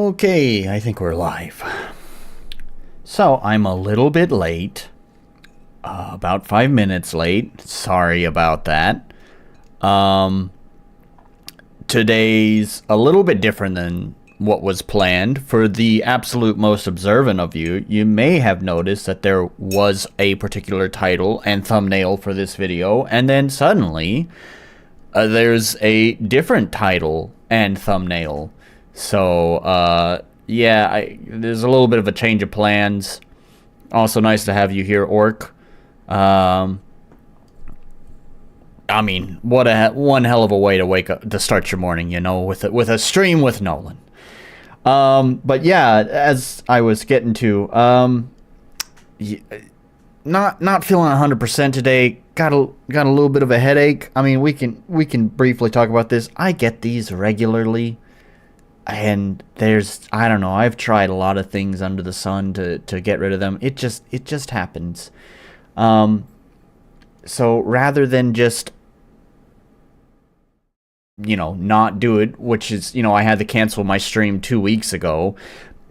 Okay, I think we're live. So, I'm a little bit late. About 5 minutes late. Sorry about that. Today's a little bit different than what was planned. For the absolute most observant of you, you may have noticed that there was a particular title and thumbnail for this video, and then suddenly there's a different title and thumbnail. So, yeah, there's a little bit of a change of plans. Also nice to have you here, Orc. I mean, one hell of a way to wake up, to start your morning, you know, with a stream with Nolan. But yeah, as I was getting to, not feeling 100% today. Got a little bit of a headache. I mean, we can briefly talk about this. I get these regularly. And I don't know, I've tried a lot of things under the sun to get rid of them. It just happens. So rather than just, you know, not do it, which is, you know, I had to cancel my stream 2 weeks ago.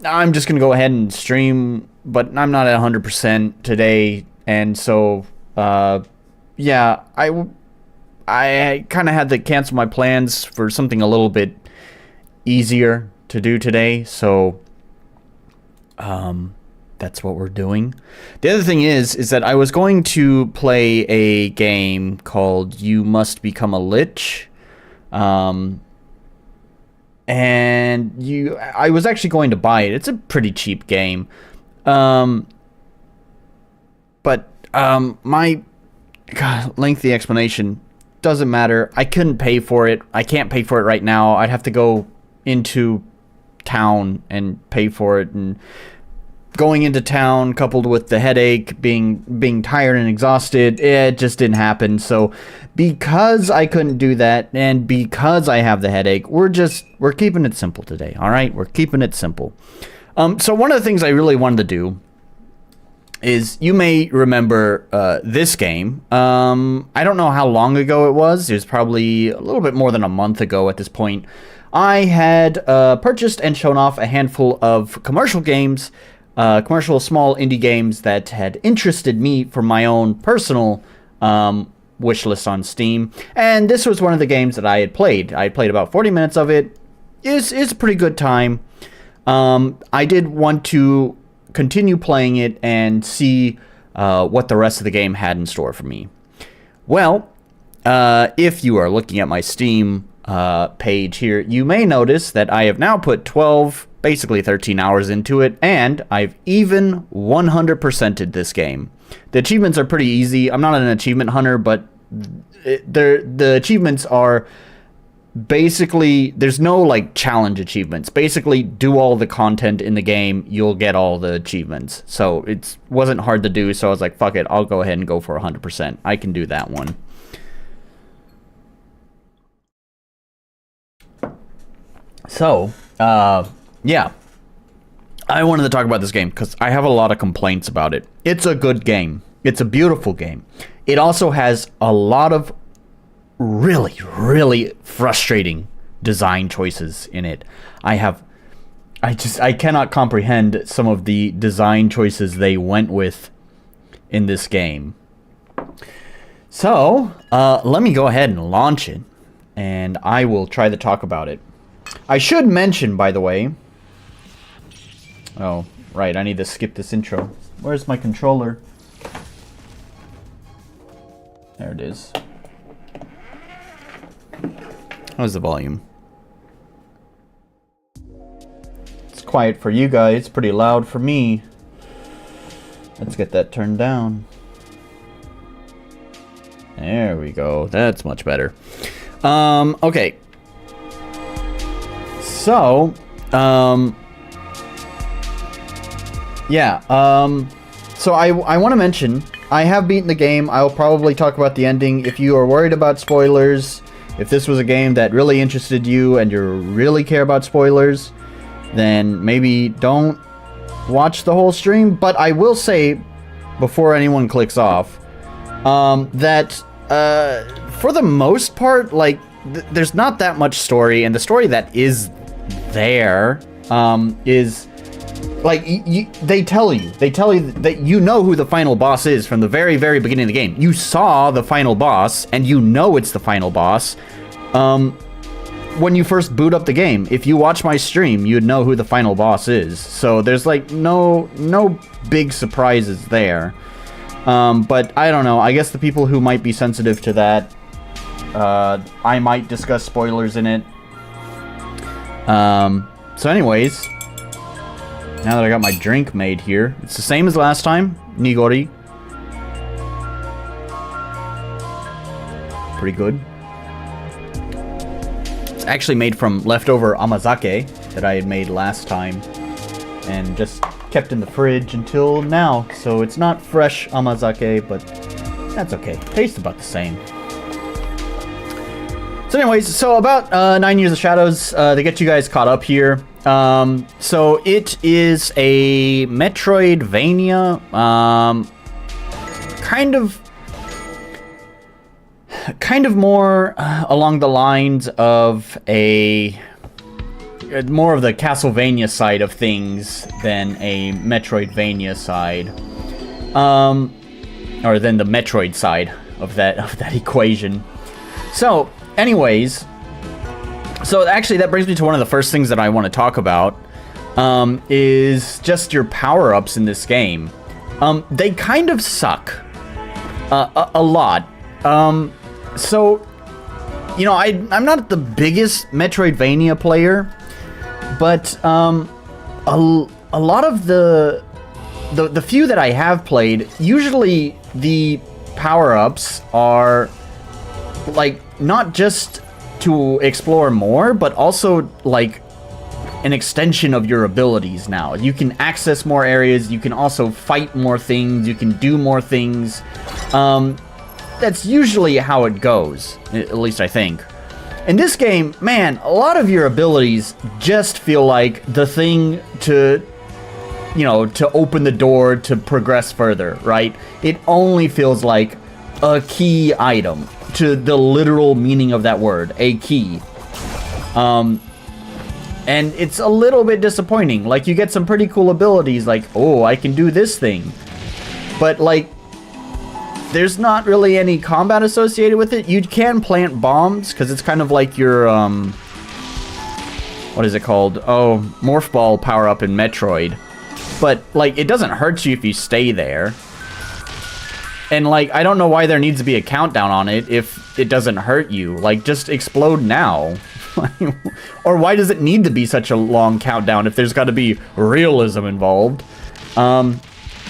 I'm just going to go ahead and stream, but I'm not at 100% today. And so, yeah, I kind of had to cancel my plans for something a little bit easier to do today, so that's what we're doing. The other thing is that I was going to play a game called You Must Become a Lich, and I was actually going to buy it. It's a pretty cheap game, but my lengthy explanation doesn't matter. I couldn't pay for it. I can't pay for it right now. I'd have to go into town and pay for it, and going into town coupled with the headache, being tired and exhausted, it just didn't happen. So because I couldn't do that, and because I have the headache, we're keeping it simple today. All right, we're keeping it simple. So one of the things I really wanted to do is, you may remember this game. I don't know how long ago it was. It was probably a little bit more than a month ago at this point. I had purchased and shown off a handful of commercial games, commercial small indie games that had interested me for my own personal wish list on Steam. And this was one of the games that I had played. I played about 40 minutes of it. It's a pretty good time. I did want to continue playing it and see what the rest of the game had in store for me. Well, if you are looking at my Steam page here, you may notice that I have now put 12, basically 13 hours into it, and I've even 100%ed this game. The achievements are pretty easy. I'm not an achievement hunter, but the achievements are basically, there's no like challenge achievements. Basically, do all the content in the game, you'll get all the achievements. So it wasn't hard to do, so I was like, fuck it, I'll go ahead and go for 100%. I can do that one. So, yeah, I wanted to talk about this game because I have a lot of complaints about it. It's a good game. It's a beautiful game. It also has a lot of really, really frustrating design choices in it. I cannot comprehend some of the design choices they went with in this game. So, let me go ahead and launch it, and I will try to talk about it. I should mention, by the way... Oh, right, I need to skip this intro. Where's my controller? There it is. How's the volume? It's quiet for you guys, pretty loud for me. Let's get that turned down. There we go, that's much better. Okay. So, yeah, so I want to mention, I have beaten the game. I'll probably talk about the ending. If you are worried about spoilers, if this was a game that really interested you and you really care about spoilers, then maybe don't watch the whole stream. But I will say, before anyone clicks off, that for the most part, like, there's not that much story, and the story that is there is like they tell you that you know who the final boss is from the very, very beginning of the game. You saw the final boss, and you know it's the final boss. When you first boot up the game, if you watch my stream, you'd know who the final boss is. So there's like no big surprises there. But I don't know. I guess the people who might be sensitive to that, I might discuss spoilers in it. So anyways, now that I got my drink made here, it's the same as last time. Nigori. Pretty good. It's actually made from leftover amazake that I had made last time and just kept in the fridge until now. So it's not fresh amazake, but that's okay. Tastes about the same. So anyways, so about 9 Years of Shadows, to get you guys caught up here. So it is a Metroidvania, kind of more along the lines of more of the Castlevania side of things than a Metroidvania side, or than the Metroid side of that equation. So, anyways, so actually that brings me to one of the first things that I want to talk about, is just your power-ups in this game. They kind of suck a lot. So, you know, I'm not the biggest Metroidvania player, but a lot of the few that I have played, usually the power-ups are like not just to explore more, but also like an extension of your abilities now. You can access more areas, you can also fight more things, you can do more things. That's usually how it goes, at least I think. In this game, man, a lot of your abilities just feel like the thing to, you know, to open the door to progress further, right? It only feels like a key item, to the literal meaning of that word, a key. And it's a little bit disappointing. Like, you get some pretty cool abilities, like, oh, I can do this thing. But, like, there's not really any combat associated with it. You can plant bombs, because it's kind of like your, what is it called? Oh, Morph Ball power-up in Metroid. But, like, it doesn't hurt you if you stay there. And, like, I don't know why there needs to be a countdown on it if it doesn't hurt you. Like, just explode now. Or why does it need to be such a long countdown if there's got to be realism involved?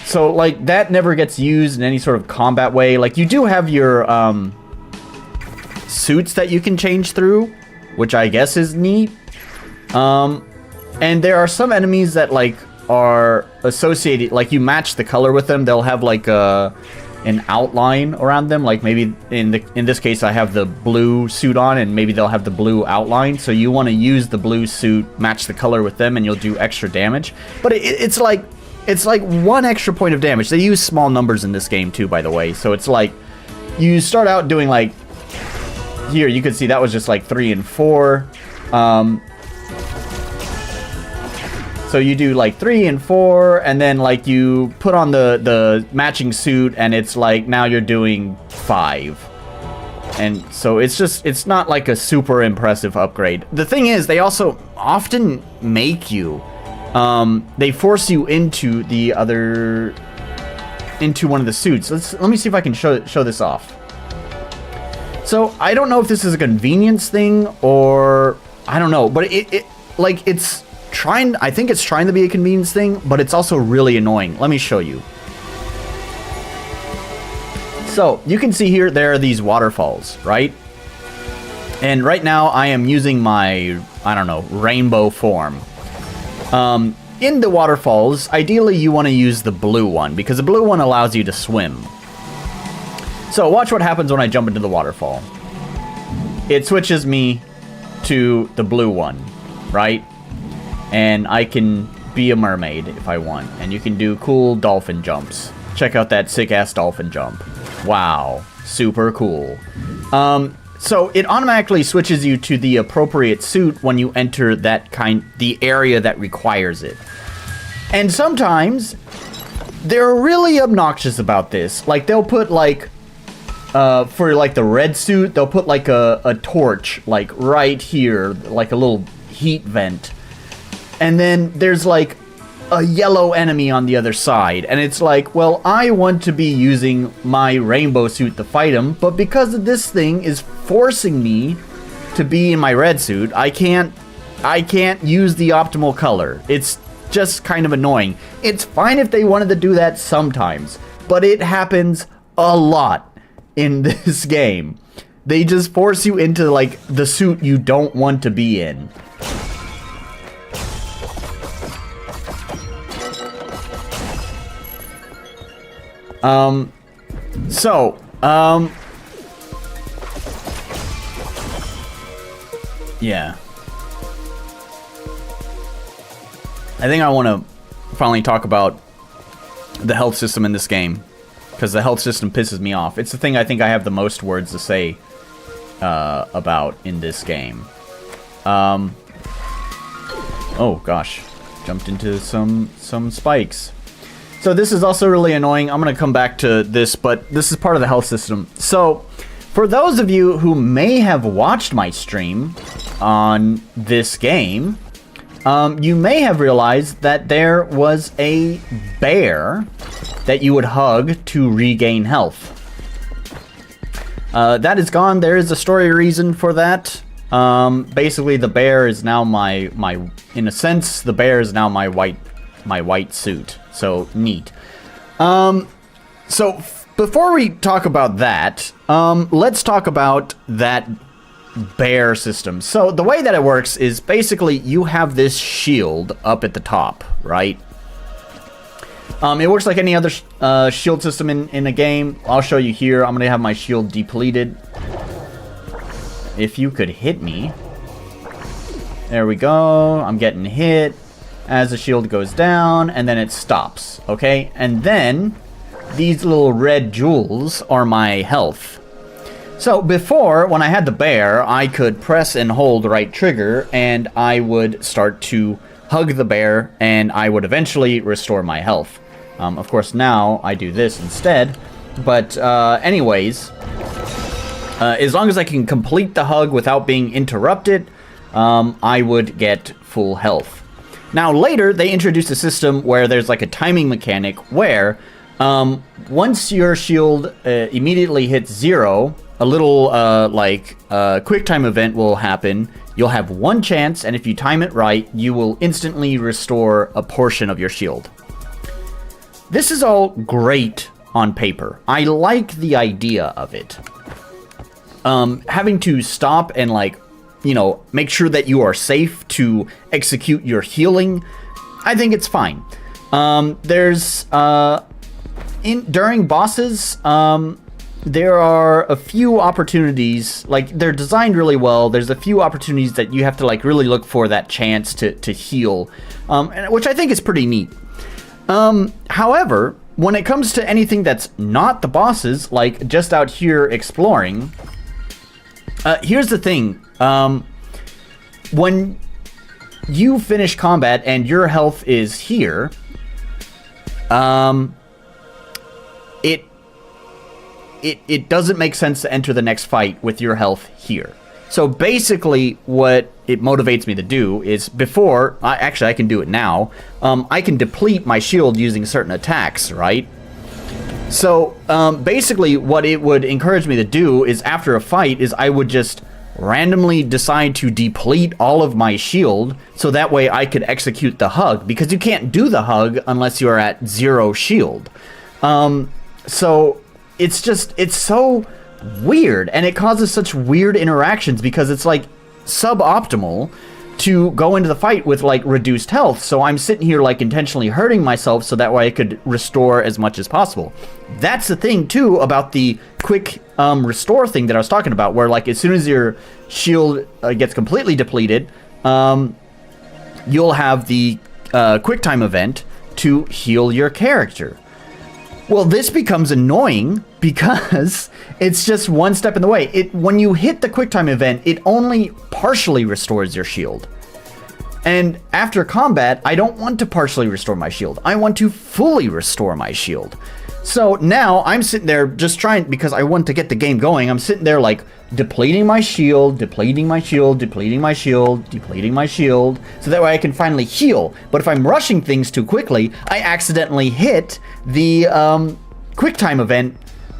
So, like, that never gets used in any sort of combat way. Like, you do have your, suits that you can change through, which I guess is neat. And there are some enemies that, like, are associated, like, you match the color with them. They'll have, like, an outline around them. Like, maybe in this case, I have the blue suit on, and maybe they'll have the blue outline. So you want to use the blue suit, match the color with them, and you'll do extra damage. But it's like 1 extra point of damage. They use small numbers in this game too, by the way. So it's like, you start out doing like, here you can see that was just like 3 and 4. So you do like 3 and 4, and then like you put on the matching suit, and it's like now you're doing 5. And so it's not like a super impressive upgrade. The thing is, they also often make you, they force you into one of the suits. Let me see if I can show this off. So I don't know if this is a convenience thing or I don't know, but I think it's trying to be a convenience thing, but it's also really annoying. Let me show you. So you can see here there are these waterfalls, right? And right now I am using my, I don't know, rainbow form. In the waterfalls, ideally you want to use the blue one, because the blue one allows you to swim. So watch what happens when I jump into the waterfall. It switches me to the blue one, right? And I can be a mermaid if I want. And you can do cool dolphin jumps. Check out that sick-ass dolphin jump. Wow. Super cool. So it automatically switches you to the appropriate suit when you enter the area that requires it. And sometimes they're really obnoxious about this. Like they'll put like, for like the red suit, they'll put like a torch like right here, like a little heat vent. And then there's like a yellow enemy on the other side. And it's like, well, I want to be using my rainbow suit to fight him, but because of this thing is forcing me to be in my red suit, I can't use the optimal color. It's just kind of annoying. It's fine if they wanted to do that sometimes, but it happens a lot in this game. They just force you into like the suit you don't want to be in. Yeah. I think I want to finally talk about the health system in this game, because the health system pisses me off. It's the thing I think I have the most words to say about in this game. Oh gosh, jumped into some spikes. So this is also really annoying. I'm going to come back to this, but this is part of the health system. So for those of you who may have watched my stream on this game, you may have realized that there was a bear that you would hug to regain health. That is gone. There is a story reason for that. Basically, the bear is now in a sense, the bear is now my white suit. So neat. So before we talk about that, let's talk about that bear system. So the way that it works is basically you have this shield up at the top, right? It works like any other shield system in a game. I'll show you here. I'm gonna have my shield depleted. If you could hit me. There we go. I'm getting hit as the shield goes down, and then it stops, okay? And then these little red jewels are my health. So before, when I had the bear, I could press and hold the right trigger, and I would start to hug the bear, and I would eventually restore my health. Of course, now I do this instead. But anyways, as long as I can complete the hug without being interrupted, I would get full health. Now later, they introduced a system where there's like a timing mechanic where once your shield immediately hits 0, a little quick time event will happen. You'll have one chance, and if you time it right, you will instantly restore a portion of your shield. This is all great on paper. I like the idea of it. Having to stop and make sure that you are safe to execute your healing, I think it's fine. There's during bosses, there are a few opportunities, like they're designed really well. There's a few opportunities that you have to really look for that chance to heal, which I think is pretty neat. However, when it comes to anything that's not the bosses, like just out here exploring, here's the thing. When you finish combat and your health is here, it doesn't make sense to enter the next fight with your health here. So basically what it motivates me to do is before, actually I can do it now, I can deplete my shield using certain attacks, right? So basically what it would encourage me to do is after a fight is I would just randomly decide to deplete all of my shield so that way I could execute the hug, because you can't do the hug unless you're at 0 shield. So it's so weird, and it causes such weird interactions because it's like suboptimal to go into the fight with reduced health. So I'm sitting here intentionally hurting myself so that way I could restore as much as possible. That's the thing too about the quick restore thing that I was talking about, where as soon as your shield gets completely depleted, you'll have the quick time event to heal your character. Well, this becomes annoying because it's just one step in the way. When you hit the QuickTime event, it only partially restores your shield. And after combat, I don't want to partially restore my shield. I want to fully restore my shield. So now I'm sitting there just trying, because I want to get the game going, I'm sitting there like depleting my shield, depleting my shield, depleting my shield, depleting my shield, so that way I can finally heal. But if I'm rushing things too quickly, I accidentally hit the QuickTime event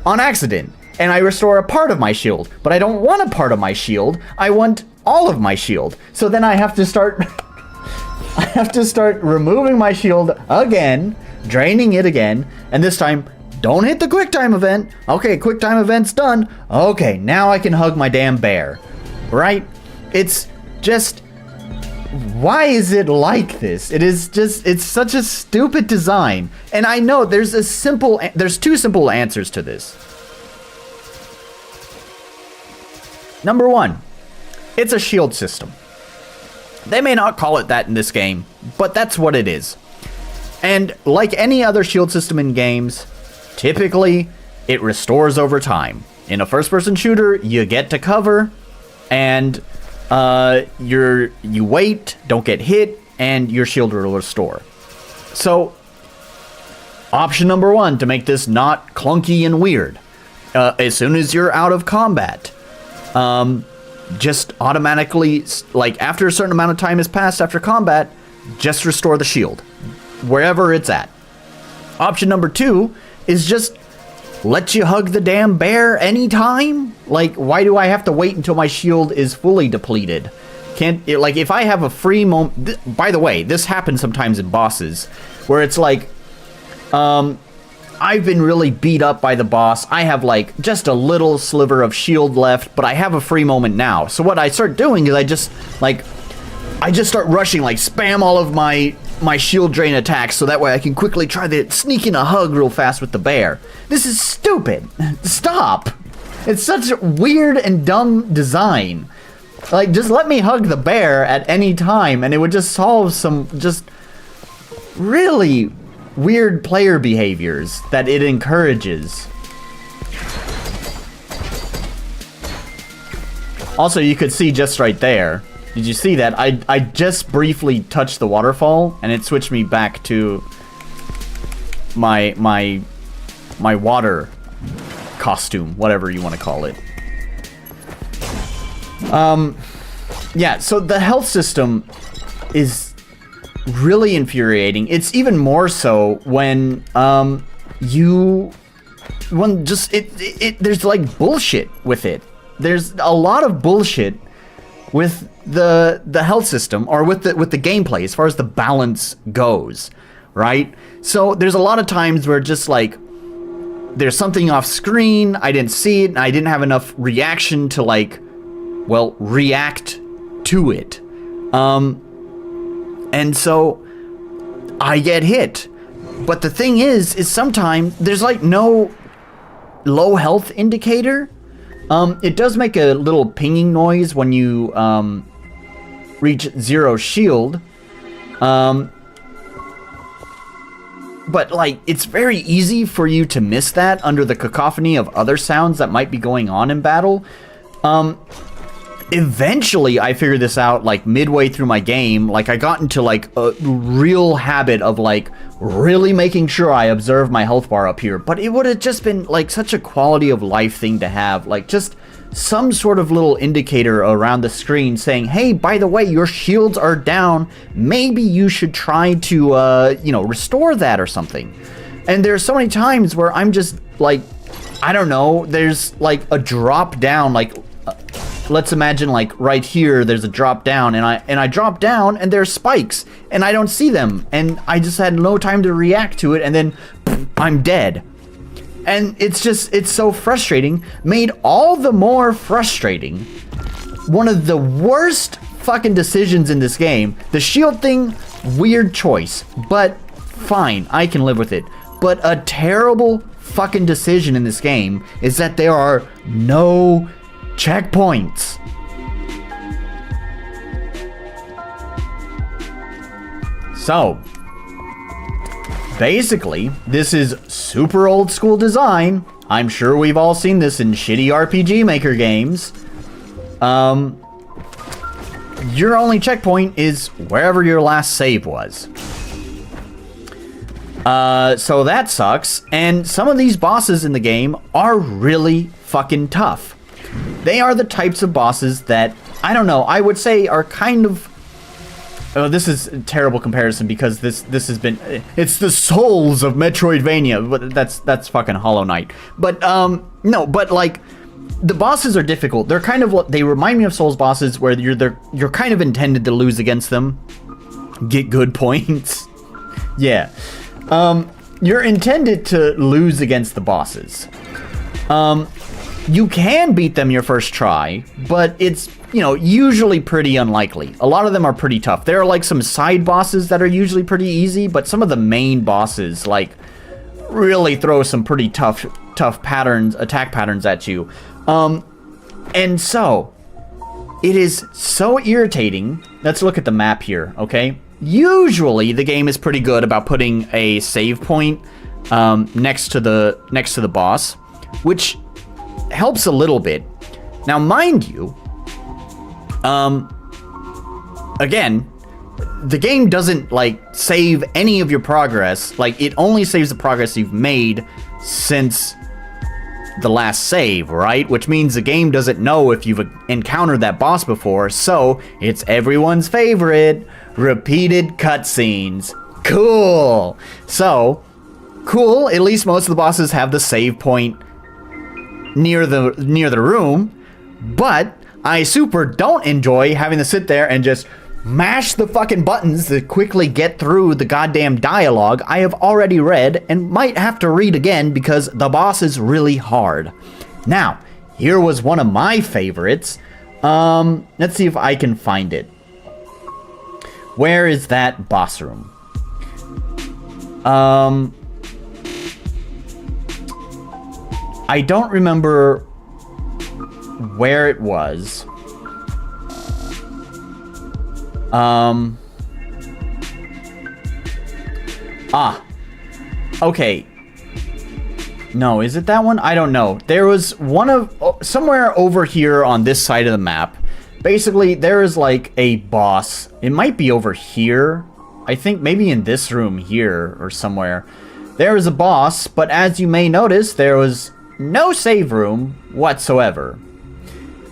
on accident, and I restore a part of my shield. But I don't want a part of my shield, I want all of my shield. So then I have to start I have to start removing my shield again, draining it again, and this time, don't hit the QuickTime event. Okay, QuickTime event's done. Okay, now I can hug my damn bear. Right? It's just... Why is it like this? It is just... It's such a stupid design. And I know there's two simple answers to this. Number one, it's a shield system. They may not call it that in this game, but that's what it is. And like any other shield system in games, typically it restores over time. In a first-person shooter, you get to cover, and you wait, don't get hit, and your shield will restore. So, option number one to make this not clunky and weird. As soon as you're out of combat, just automatically, like after a certain amount of time has passed after combat, just restore the shield wherever it's at. Option number two is just let you hug the damn bear anytime. Like, why do I have to wait until my shield is fully depleted? Like, if I have a free moment... By the way, this happens sometimes in bosses, where it's like, I've been really beat up by the boss. I have, like, just a little sliver of shield left, but I have a free moment now. So what I start doing is I just start rushing, like, spam all of my shield drain attacks, so that way I can quickly try to sneak in a hug real fast with the bear. This is stupid. Stop. It's such a weird and dumb design. Like, just let me hug the bear at any time, and it would just solve some just really weird player behaviors that it encourages. Also, you could see just right there. Did you see that? I just briefly touched the waterfall, and it switched me back to my water costume, whatever you want to call it. Yeah, so the health system is really infuriating. It's even more so when there's like bullshit with it. There's a lot of bullshit with the health system, or with the gameplay as far as the balance goes, right? So there's a lot of times where just like there's something off screen, I didn't see it, and I didn't have enough reaction to like, well, react to it. And so I get hit. But the thing is sometimes there's like no low health indicator. It does make a little pinging noise when you reach zero shield. But like, it's very easy for you to miss that under the cacophony of other sounds that might be going on in battle. Eventually, I figured this out, like, midway through my game. Like, I got into, like, a real habit of, like, really making sure I observe my health bar up here. But it would have just been, like, such a quality of life thing to have. Like, just some sort of little indicator around the screen saying, hey, by the way, your shields are down. Maybe you should try to, restore that or something. And there's so many times where I'm just, like, I don't know, there's, like, a drop down, like... let's imagine, like, right here, there's a drop down, and I drop down, and there's spikes, and I don't see them, and I just had no time to react to it, and then pff, I'm dead. And it's so frustrating, made all the more frustrating. One of the worst fucking decisions in this game. The shield thing, weird choice, but fine, I can live with it. But a terrible fucking decision in this game is that there are no checkpoints. So, basically, this is super old school design. I'm sure we've all seen this in shitty RPG Maker games. Your only checkpoint is wherever your last save was. So that sucks, and some of these bosses in the game are really fucking tough. They are the types of bosses that, I don't know, I would say are kind of... Oh, this is a terrible comparison because this has been... It's the souls of Metroidvania, but that's fucking Hollow Knight. But, no, but like, the bosses are difficult. They're kind of... They remind me of Souls bosses where you're kind of intended to lose against them. Get good points. Yeah. You're intended to lose against the bosses. You can beat them your first try, but it's, you know, usually pretty unlikely. A lot of them are pretty tough. There are like some side bosses that are usually pretty easy, but some of the main bosses, like, really throw some pretty tough patterns, attack patterns at you. And so, it is so irritating. Let's look at the map here, okay? Usually, the game is pretty good about putting a save point next to the boss, which helps a little bit. Now, mind you, again, the game doesn't like save any of your progress. Like, it only saves the progress you've made since the last save, right? Which means the game doesn't know if you've encountered that boss before, so it's everyone's favorite. Repeated cutscenes. Cool. So, cool. At least most of the bosses have the save point near the room. But I super don't enjoy having to sit there and just mash the fucking buttons to quickly get through the goddamn dialogue I have already read and might have to read again because the boss is really hard. Now, here was one of my favorites. Let's see if I can find it. Where is that boss room? I don't remember where it was. Okay. No, is it that one? I don't know. There was one of... somewhere over here on this side of the map. Basically, there is like a boss. It might be over here. I think maybe in this room here or somewhere. There is a boss, but as you may notice, there was no save room whatsoever.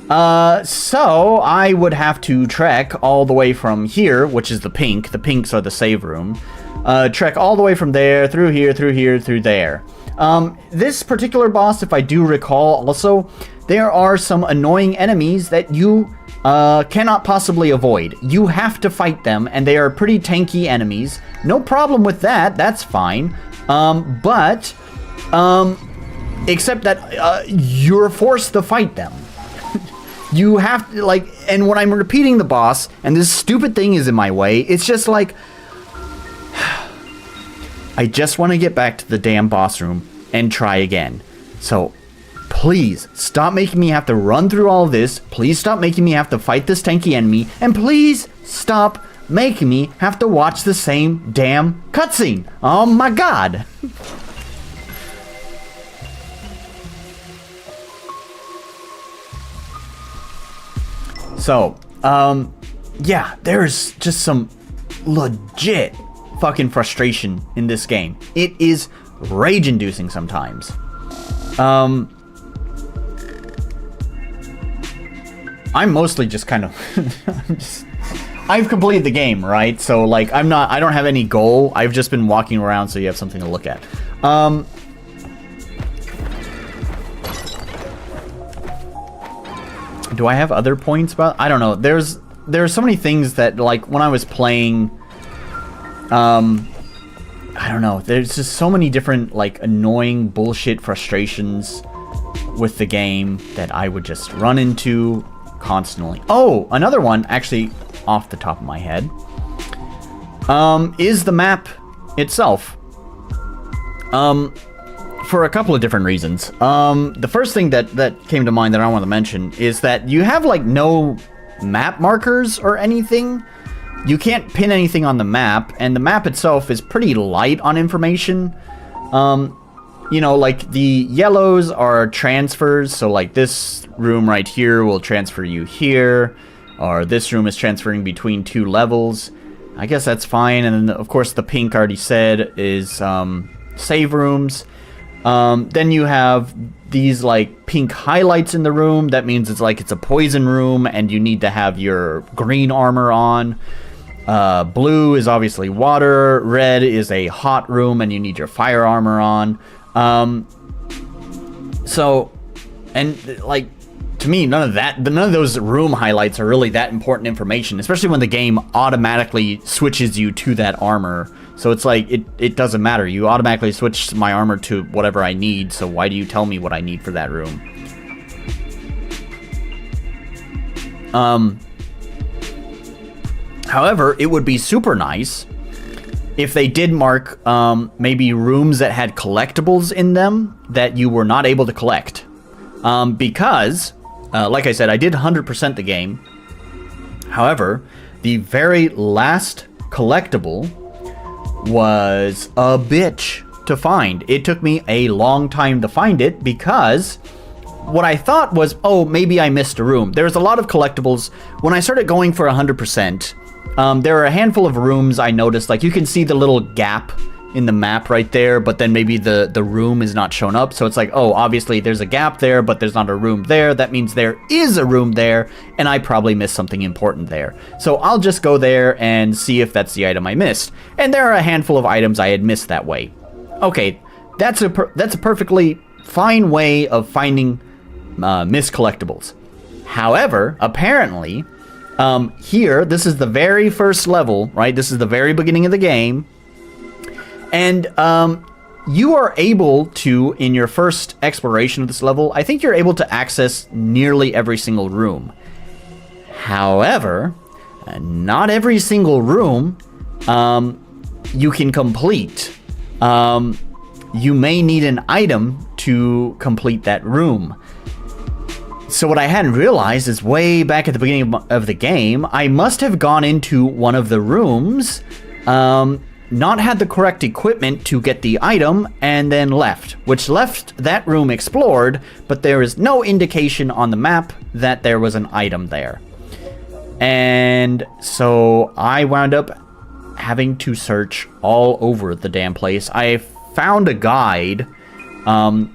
So I would have to trek all the way from here, which is the pink. The pinks are the save room. Trek all the way from there, through here, through there. This particular boss, if I do recall also, there are some annoying enemies that you cannot possibly avoid. You have to fight them, and they are pretty tanky enemies. No problem with that, that's fine. Except that you're forced to fight them. You have to, like, and when I'm repeating the boss, and this stupid thing is in my way, it's just like, I just want to get back to the damn boss room and try again. So, please, stop making me have to run through all of this. Please stop making me have to fight this tanky enemy. And please stop making me have to watch the same damn cutscene. Oh my god. So, yeah, there's just some legit fucking frustration in this game. It is rage-inducing sometimes. I'm mostly just kind of... I've completed the game, right? So, like, I don't have any goal. I've just been walking around so you have something to look at. Do I have other points about... I don't know. There are so many things that, like, when I was playing... I don't know. There's just so many different, like, annoying bullshit frustrations with the game that I would just run into constantly. Oh, another one, actually, off the top of my head, is the map itself. For a couple of different reasons. The first thing that came to mind that I want to mention is that you have, like, no map markers or anything. You can't pin anything on the map, and the map itself is pretty light on information. you know, like the yellows are transfers. So like this room right here will transfer you here, or this room is transferring between 2 levels. I guess that's fine. And then of course the pink, already said, is save rooms. Then you have these like pink highlights in the room. That means it's like it's a poison room and you need to have your green armor on. Blue is obviously water. Red is a hot room and you need your fire armor on. So, and like, to me, none of those room highlights are really that important information, especially when the game automatically switches you to that armor. So it's like, it doesn't matter. You automatically switch my armor to whatever I need, so why do you tell me what I need for that room? However, it would be super nice if they did mark maybe rooms that had collectibles in them that you were not able to collect. Because, like I said, I did 100% the game. However, the very last collectible was a bitch to find. It took me a long time to find it because what I thought was, oh, maybe I missed a room. There was a lot of collectibles. When I started going for 100%, there were a handful of rooms I noticed. Like, you can see the little gap in the map right there, but then maybe the room is not shown up. So it's like, oh, obviously there's a gap there, but there's not a room there. That means there is a room there, and I probably missed something important there. So I'll just go there and see if that's the item I missed. And there are a handful of items I had missed that way. Okay, that's a perfectly fine way of finding missed collectibles. However, apparently, here, this is the very first level, right? This is the very beginning of the game. And you are able to, in your first exploration of this level, I think you're able to access nearly every single room. However, not every single room you can complete. You may need an item to complete that room. So what I hadn't realized is way back at the beginning of the game, I must have gone into one of the rooms, not had the correct equipment to get the item, and then left, which left that room explored, but there is no indication on the map that there was an item there. And so I wound up having to search all over the damn place. I found a guide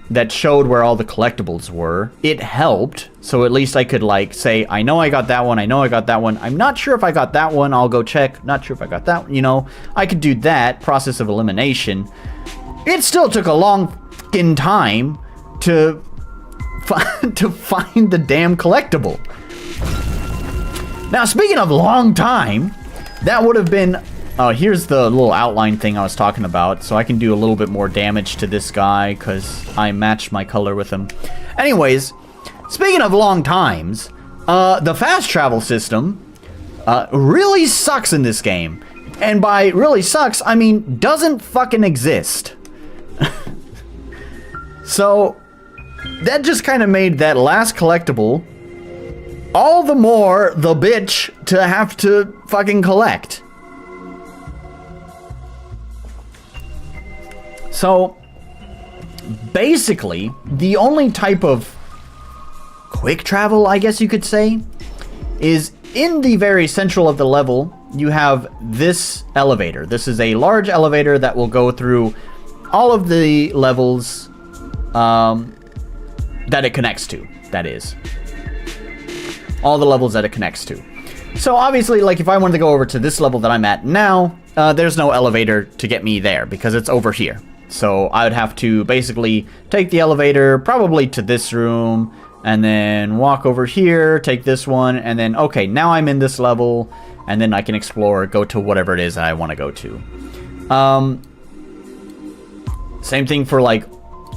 that showed where all the collectibles were. It helped, so at least I could like say, I know I got that one, I know I got that one, I'm not sure if I got that one, I'll go check, not sure if I got that one, you know. I could do that, process of elimination. It still took a long fucking time to find the damn collectible. Now, speaking of long time, that would have been... here's the little outline thing I was talking about, so I can do a little bit more damage to this guy, because I matched my color with him. Anyways, speaking of long times, the fast travel system really sucks in this game. And by really sucks, I mean doesn't fucking exist. So, that just kind of made that last collectible all the more the bitch to have to fucking collect. So, basically, the only type of quick travel, I guess you could say, is in the very central of the level, you have this elevator. This is a large elevator that will go through all of the levels that it connects to, that is. All the levels that it connects to. So, obviously, like, if I wanted to go over to this level that I'm at now, there's no elevator to get me there, because it's over here. So I would have to basically take the elevator probably to this room and then walk over here, take this one, and then, okay, now I'm in this level, and then I can explore, go to whatever it is that I want to go to. Same thing for, like,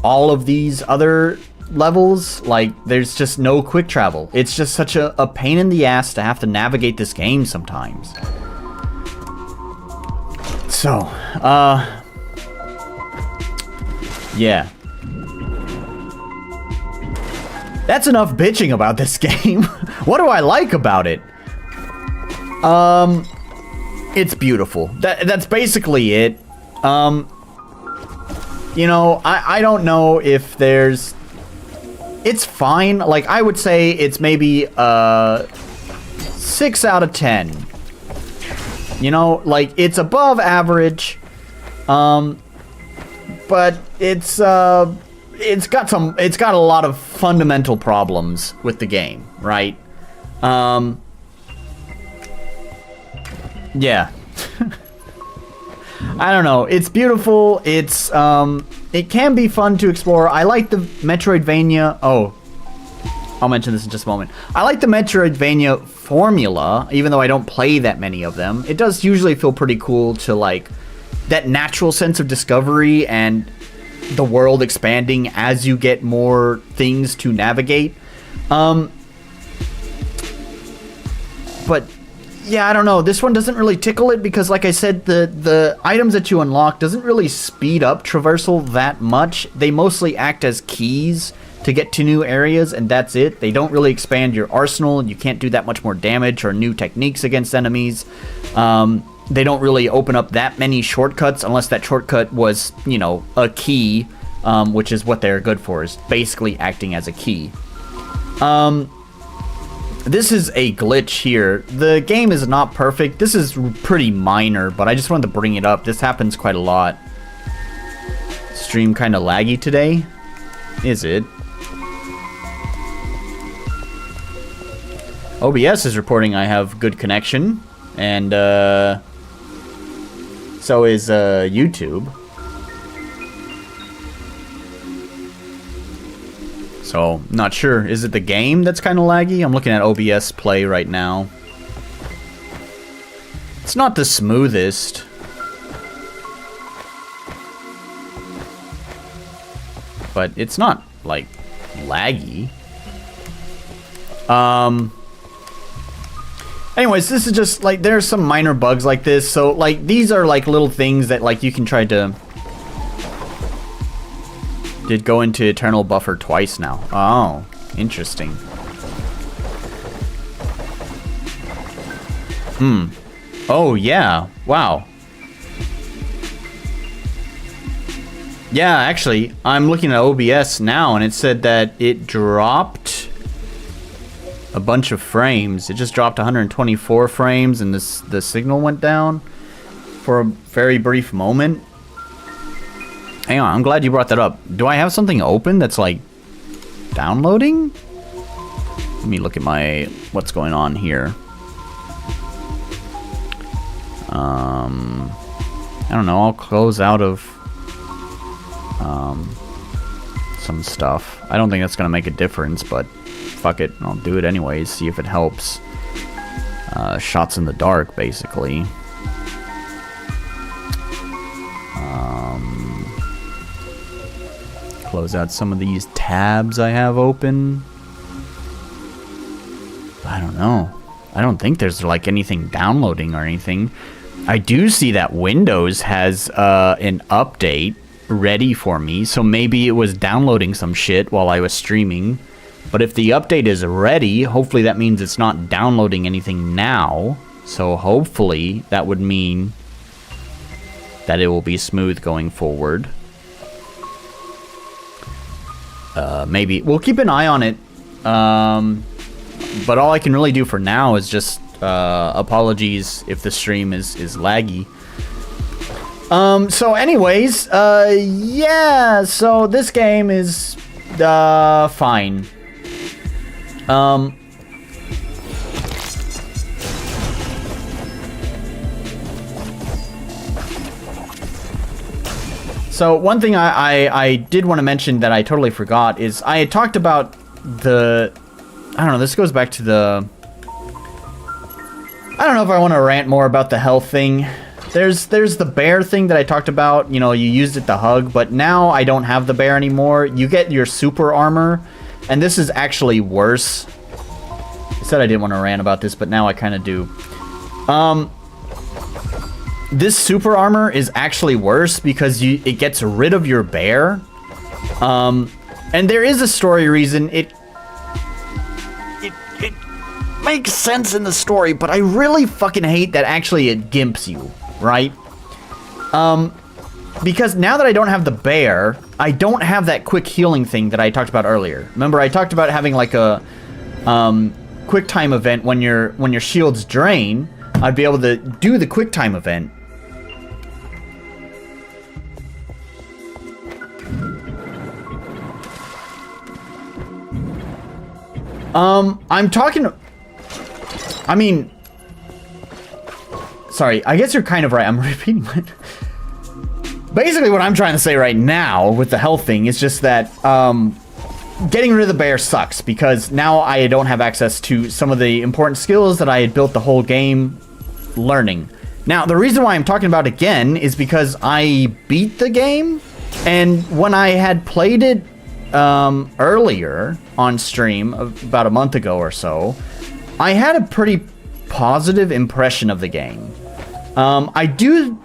all of these other levels. Like, there's just no quick travel. It's just such a pain in the ass to have to navigate this game sometimes. So, yeah. That's enough bitching about this game. What do I like about it? It's beautiful. That's basically it. you know, I don't know if there's... It's fine. Like, I would say it's maybe 6 out of 10. You know, like, it's above average. But it's got a lot of fundamental problems with the game, right? Yeah. I don't know. It's beautiful. It's it can be fun to explore. I like the Metroidvania. Oh, I'll mention this in just a moment. I like the Metroidvania formula, even though I don't play that many of them. It does usually feel pretty cool to, like, that natural sense of discovery and the world expanding as you get more things to navigate. But yeah, I don't know. This one doesn't really tickle it because, like I said, the items that you unlock doesn't really speed up traversal that much. They mostly act as keys to get to new areas, and that's it. They don't really expand your arsenal, and you can't do that much more damage or new techniques against enemies. They don't really open up that many shortcuts unless that shortcut was, you know, a key, which is what they're good for, is basically acting as a key. This is a glitch here. The game is not perfect. This is pretty minor, but I just wanted to bring it up. This happens quite a lot. Stream kind of laggy today? Is it? OBS is reporting I have good connection, and so is YouTube. So, not sure. Is it the game that's kind of laggy? I'm looking at OBS play right now. It's not the smoothest. But it's not, like, laggy. Anyways, this is just, like, there's some minor bugs like this. So, like, these are, like, little things that, like, you can try to... Did go into Eternal Buffer twice now. Oh, interesting. Oh, yeah. Wow. Yeah, actually, I'm looking at OBS now, and it said that it dropped a bunch of frames. It just dropped 124 frames, and the signal went down for a very brief moment. Hang on, I'm glad you brought that up. Do I have something open that's, like, downloading? Let me look at my... what's going on here. I don't know, I'll close out of... some stuff. I don't think that's gonna make a difference, but fuck it, I'll do it anyways, see if it helps. Shots in the dark, basically. Close out some of these tabs I have open. I don't know. I don't think there's, like, anything downloading or anything. I do see that Windows has an update ready for me, so maybe it was downloading some shit while I was streaming. But if the update is ready, hopefully that means it's not downloading anything now. So hopefully that would mean that it will be smooth going forward. Maybe we'll keep an eye on it. But all I can really do for now is just apologies if the stream is laggy. So anyways, yeah, so this game is fine. So one thing I did want to mention that I totally forgot is I had talked about the... I don't know, this goes back to the... I don't know if I want to rant more about the health thing. There's the bear thing that I talked about. You know, you used it to hug, but now I don't have the bear anymore. You get your super armor, and this is actually worse. I said I didn't want to rant about this, but now I kind of do. This super armor is actually worse because it gets rid of your bear. And there is a story reason. It makes sense in the story, but I really fucking hate that actually it gimps you, right? because now that I don't have the bear, I don't have that quick healing thing that I talked about earlier. Remember, I talked about having like a quick time event when your shields drain. I'd be able to do the quick time event. I'm talking. I mean, sorry. I guess you're kind of right. I'm repeating my. Basically, what I'm trying to say right now with the health thing is just that getting rid of the bear sucks because now I don't have access to some of the important skills that I had built the whole game learning. Now, the reason why I'm talking about it again is because I beat the game, and when I had played it earlier on stream about a month ago or so, I had a pretty positive impression of the game. I do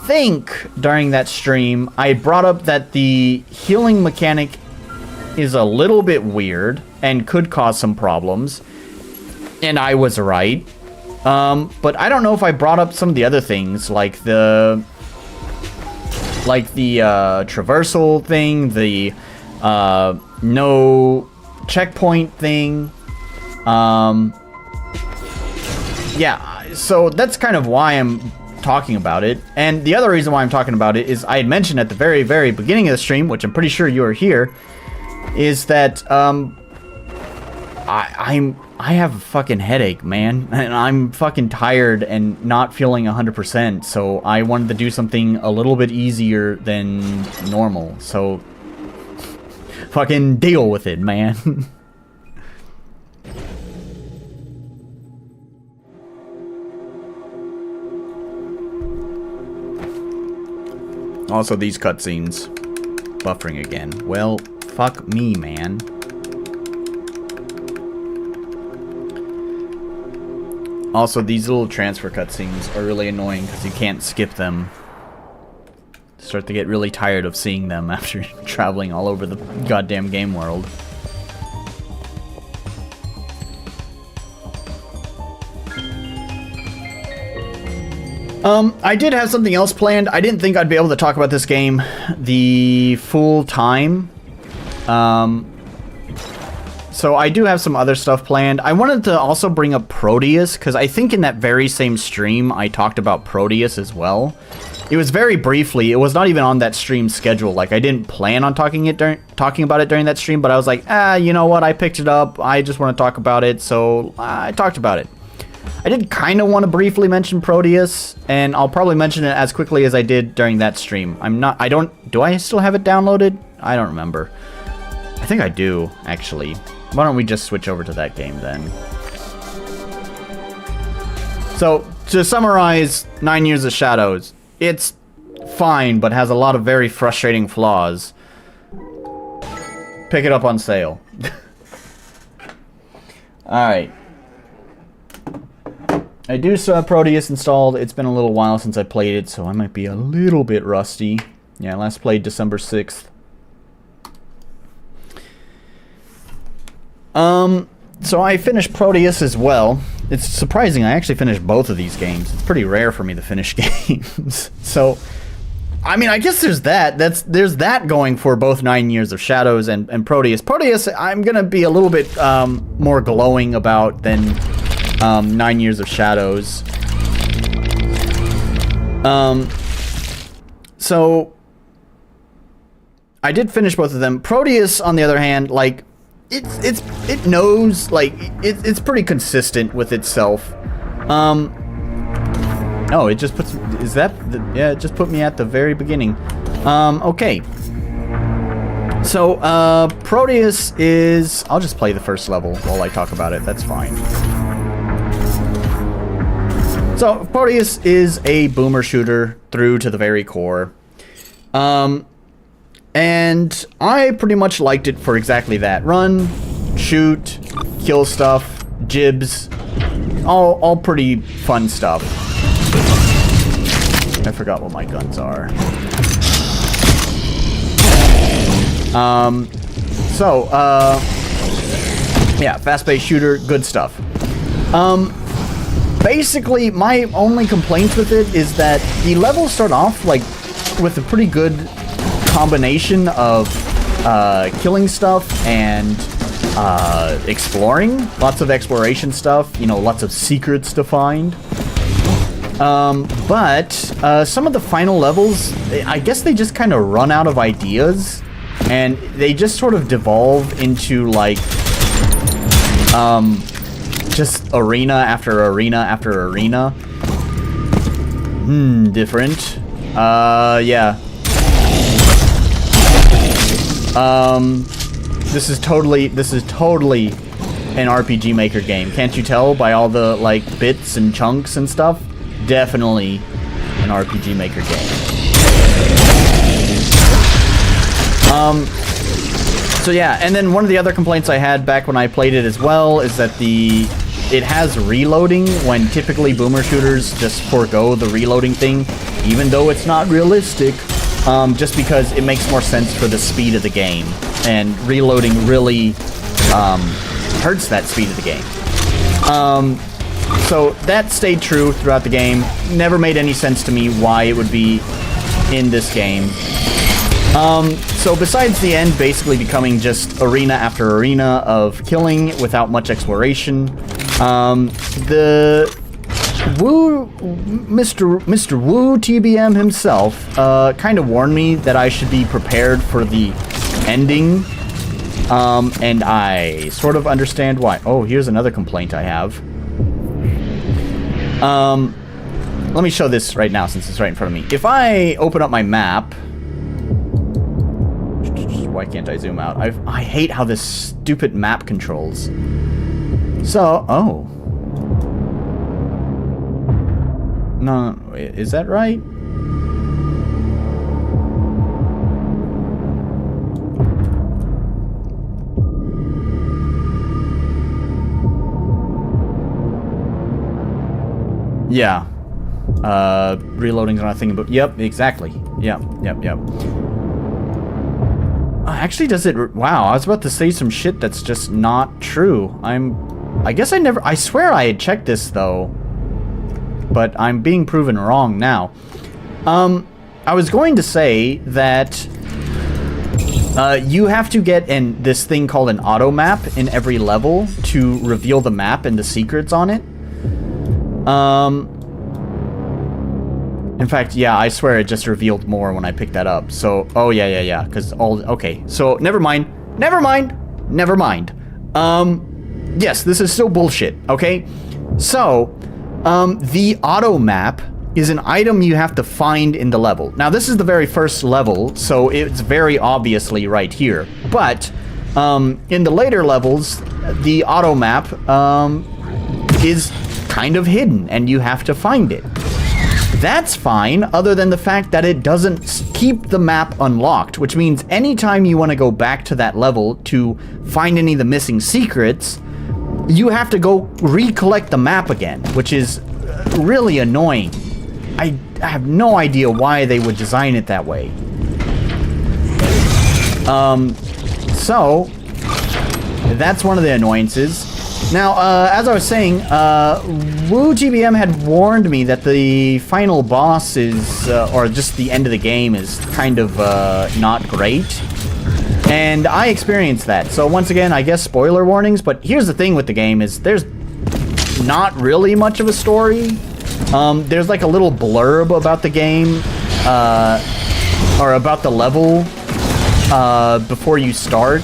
think during that stream I brought up that the healing mechanic is a little bit weird and could cause some problems, and I was right. But I don't know if I brought up some of the other things like the traversal thing, the no checkpoint thing. Yeah, so that's kind of why I'm talking about it. And the other reason why I'm talking about it is I had mentioned at the very, very beginning of the stream, which I'm pretty sure you were here, is that I have a fucking headache, man, and I'm fucking tired and not feeling 100%, so I wanted to do something a little bit easier than normal, so fucking deal with it, man. Also, these cutscenes buffering again. Well, fuck me, man. Also, these little transfer cutscenes are really annoying because you can't skip them. Start to get really tired of seeing them after traveling all over the goddamn game world. I did have something else planned. I didn't think I'd be able to talk about this game the full time. So I do have some other stuff planned. I wanted to also bring up Proteus, because I think in that very same stream I talked about Proteus as well. It was very briefly. It was not even on that stream schedule. Like, I didn't plan on talking about it during that stream, but I was like, you know what? I picked it up. I just want to talk about it, so I talked about it. I did kind of want to briefly mention Proteus, and I'll probably mention it as quickly as I did during that stream. Do I still have it downloaded? I don't remember. I think I do, actually. Why don't we just switch over to that game then? So, to summarize 9 Years of Shadows, it's fine, but has a lot of very frustrating flaws. Pick it up on sale. Alright. I do still have Proteus installed. It's been a little while since I played it, so I might be a little bit rusty. Yeah, I last played December 6th. So I finished Proteus as well. It's surprising, I actually finished both of these games. It's pretty rare for me to finish games. So, I mean, I guess there's that. There's that going for both 9 Years of Shadows and Proteus. Proteus, I'm gonna be a little bit more glowing about than 9 Years of Shadows. So I did finish both of them. Proteus, on the other hand, like, it knows, like, it's pretty consistent with itself. Oh, it just puts, yeah, it just put me at the very beginning. Okay. So, Proteus is, I'll just play the first level while I talk about it, that's fine. So, Proteus is a boomer shooter through to the very core. And I pretty much liked it for exactly that. Run, shoot, kill stuff, jibs, all pretty fun stuff. I forgot what my guns are. Yeah, fast-paced shooter, good stuff. Basically, my only complaints with it is that the levels start off, like, with a pretty good combination of killing stuff and exploring. Lots of exploration stuff, you know, lots of secrets to find. But some of the final levels, I guess they just kind of run out of ideas, and they just sort of devolve into like just arena after arena after arena. Different. Yeah. This is totally an RPG Maker game. Can't you tell by all the like bits and chunks and stuff? Definitely an RPG Maker game. So yeah, and then one of the other complaints I had back when I played it as well is that it has reloading when typically boomer shooters just forego the reloading thing, even though it's not realistic, just because it makes more sense for the speed of the game, and reloading really hurts that speed of the game. So that stayed true throughout the game. Never made any sense to me why it would be in this game. So besides the end basically becoming just arena after arena of killing without much exploration, the Mr. Wu TBM himself kind of warned me that I should be prepared for the ending, and I sort of understand why. Oh, here's another complaint I have. Let me show this right now since it's right in front of me. If I open up my map... Why can't I zoom out? I hate how this stupid map controls. So, oh. No, is that right? Yeah. Reloading's not a thing, but yep, exactly. Yep. Actually, does it... Wow, I was about to say some shit that's just not true. I guess I swear I had checked this, though. But I'm being proven wrong now. I was going to say that... you have to get this thing called an auto map in every level to reveal the map and the secrets on it. In fact, yeah, I swear it just revealed more when I picked that up. So, oh, yeah, because okay, so, never mind. Yes, this is still bullshit, okay? So, the auto map is an item you have to find in the level. Now, this is the very first level, so it's very obviously right here. But, in the later levels, the auto map, is kind of hidden, and you have to find it. That's fine, other than the fact that it doesn't keep the map unlocked, which means anytime you want to go back to that level to find any of the missing secrets, you have to go recollect the map again, which is really annoying. I have no idea why they would design it that way. So, that's one of the annoyances. Now, as I was saying, Wu GBM had warned me that the final boss is, or just the end of the game is kind of, not great. And I experienced that. So once again, I guess spoiler warnings, but here's the thing with the game is there's not really much of a story. There's like a little blurb about the game, or about the level, before you start.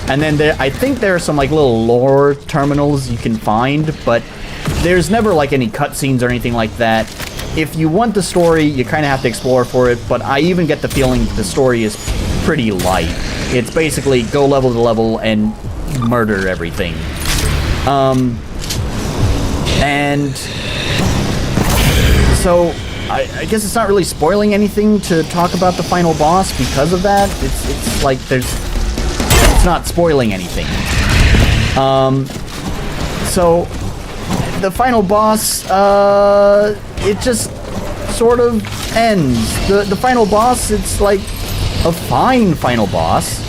And then I think there are some like little lore terminals you can find, but there's never like any cutscenes or anything like that. If you want the story, you kind of have to explore for it, but I even get the feeling the story is pretty light. It's basically go level to level and murder everything. And so I guess it's not really spoiling anything to talk about the final boss because of that. It's like it's not spoiling anything. So the final boss, it just sort of ends. The final boss, it's like a fine final boss.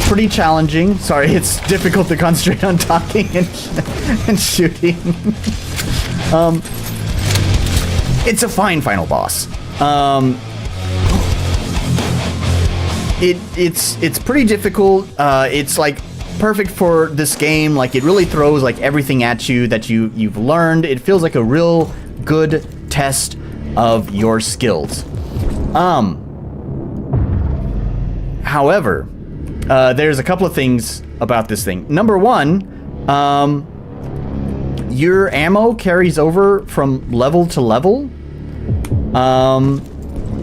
Pretty challenging. Sorry, it's difficult to concentrate on talking and shooting. It's a fine final boss. It's pretty difficult. It's like perfect for this game. Like it really throws like everything at you that you've learned. It feels like a real good test of your skills. However, there's a couple of things about this thing. Number one, your ammo carries over from level to level.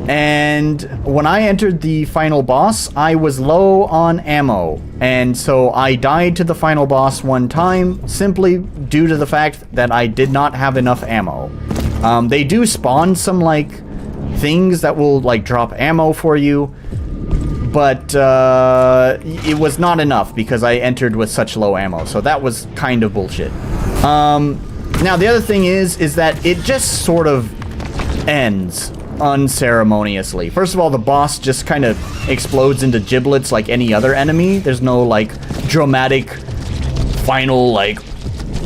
And when I entered the final boss, I was low on ammo. And so I died to the final boss one time simply due to the fact that I did not have enough ammo. They do spawn some like things that will like drop ammo for you, but it was not enough because I entered with such low ammo. So that was kind of bullshit. Now the other thing is that it just sort of ends unceremoniously. First of all, the boss just kind of explodes into giblets like any other enemy. There's no like dramatic final like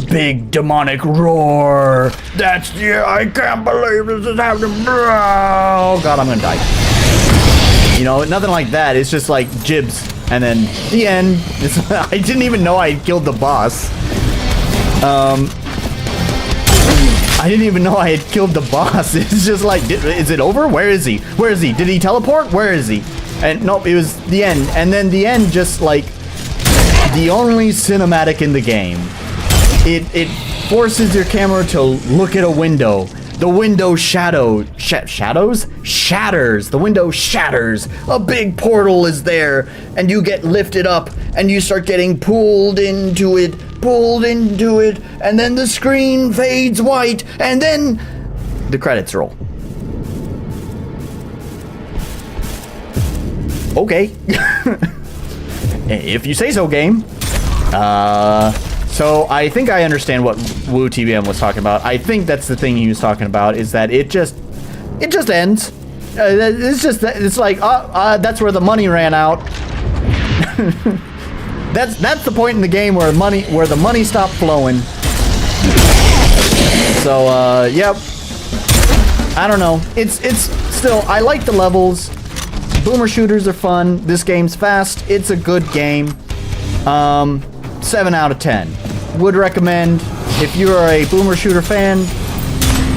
big demonic roar. That's yeah, I can't believe this is happening. Oh god, I'm gonna die. You know, nothing like that. It's just like jibs and then the end. I didn't even know I killed the boss. I didn't even know I had killed the boss. It's just like, is it over? Where is he? Where is he? Did he teleport? Where is he? And nope, it was the end. And then the end just like the only cinematic in the game. It forces your camera to look at a window. The window shatters. The window shatters. A big portal is there, and you get lifted up, and you start getting pulled into it, and then the screen fades white, and then the credits roll. Okay. If you say so, game. So I think I understand what Woo TBM was talking about. I think that's the thing he was talking about, is that it just ends. It's like that's where the money ran out. That's the point in the game where the money stopped flowing. So yep. I don't know. It's still, I like the levels. Boomer shooters are fun. This game's fast. It's a good game. 7 out of 10. Would recommend. If you're a boomer shooter fan,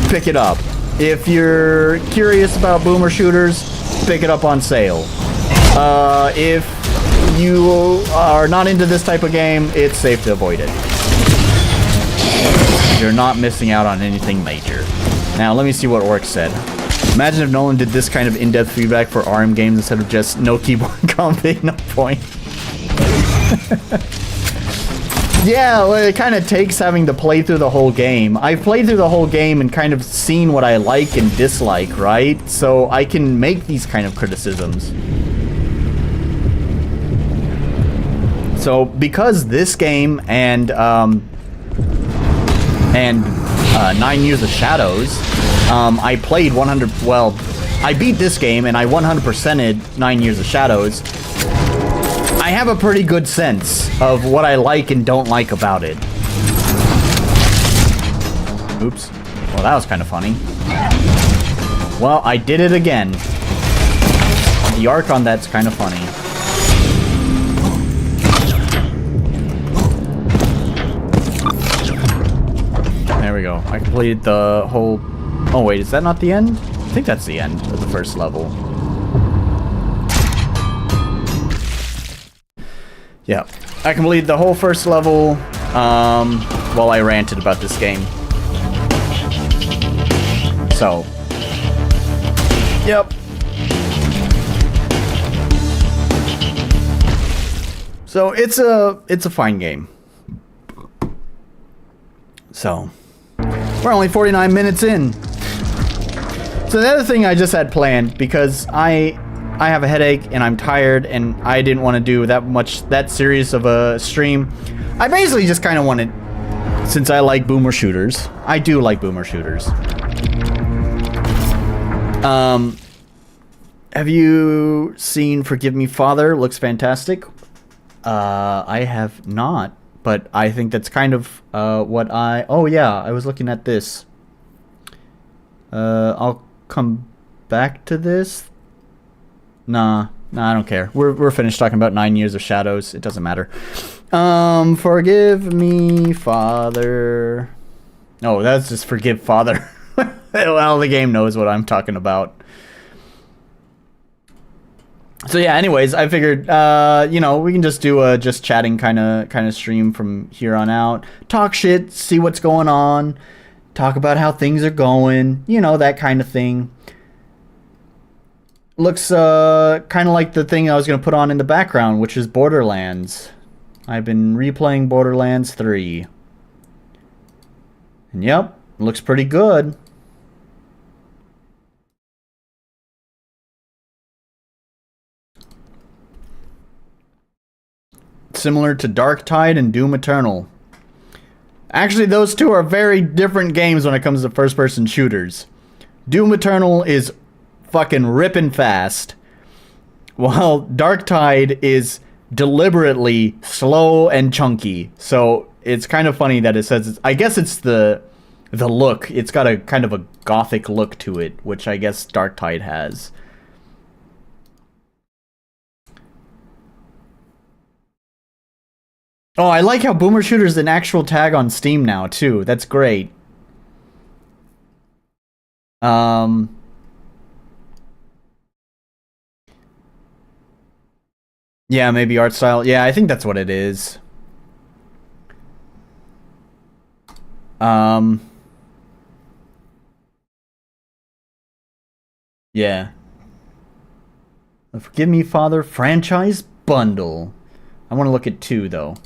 pick it up. If you're curious about boomer shooters, pick it up on sale. If you are not into this type of game, it's safe to avoid it. You're not missing out on anything major. Now, let me see what Orc said. Imagine if Nolan did this kind of in-depth feedback for RM games instead of just no keyboard config, no point. Yeah, well, it kind of takes having to play through the whole game. I've played through the whole game and kind of seen what I like and dislike, right? So I can make these kind of criticisms. So because this game and 9 Years of Shadows, I played 100. Well, I beat this game and I 100%ed 9 Years of Shadows. I have a pretty good sense of what I like and don't like about it. Oops. Well, that was kind of funny. Well, I did it again. The arc on that's kind of funny. There we go. I completed the whole... Oh, wait, is that not the end? I think that's the end of the first level. Yeah, I completed the whole first level while I ranted about this game. So, yep. So it's a fine game. So, we're only 49 minutes in. So the other thing I just had planned, because I have a headache and I'm tired and I didn't want to do that serious of a stream. I basically just kind of wanted, since I like boomer shooters, I do like boomer shooters. Have you seen Forgive Me Father? Looks fantastic. I have not, but I think that's kind of oh yeah, I was looking at this. I'll come back to this. Nah, I don't care. We're finished talking about 9 Years of Shadows. It doesn't matter. Forgive me, Father. Oh, that's just forgive, Father. Well, the game knows what I'm talking about. So yeah, anyways, I figured, you know, we can just do a just chatting kind of stream from here on out. Talk shit, see what's going on, talk about how things are going, you know, that kind of thing. Looks kind of like the thing I was going to put on in the background, which is Borderlands. I've been replaying Borderlands 3. And yep, looks pretty good. Similar to Darktide and Doom Eternal. Actually, those two are very different games when it comes to first-person shooters. Doom Eternal is fucking ripping fast, while Darktide is deliberately slow and chunky. So it's kind of funny that it says, I guess it's the look. It's got a kind of a gothic look to it, which I guess Darktide has. Oh, I like how Boomer Shooter's an actual tag on Steam now, too. That's great. Yeah, maybe art style. Yeah, I think that's what it is. Yeah. Forgive Me, Father franchise bundle. I want to look at 2, though.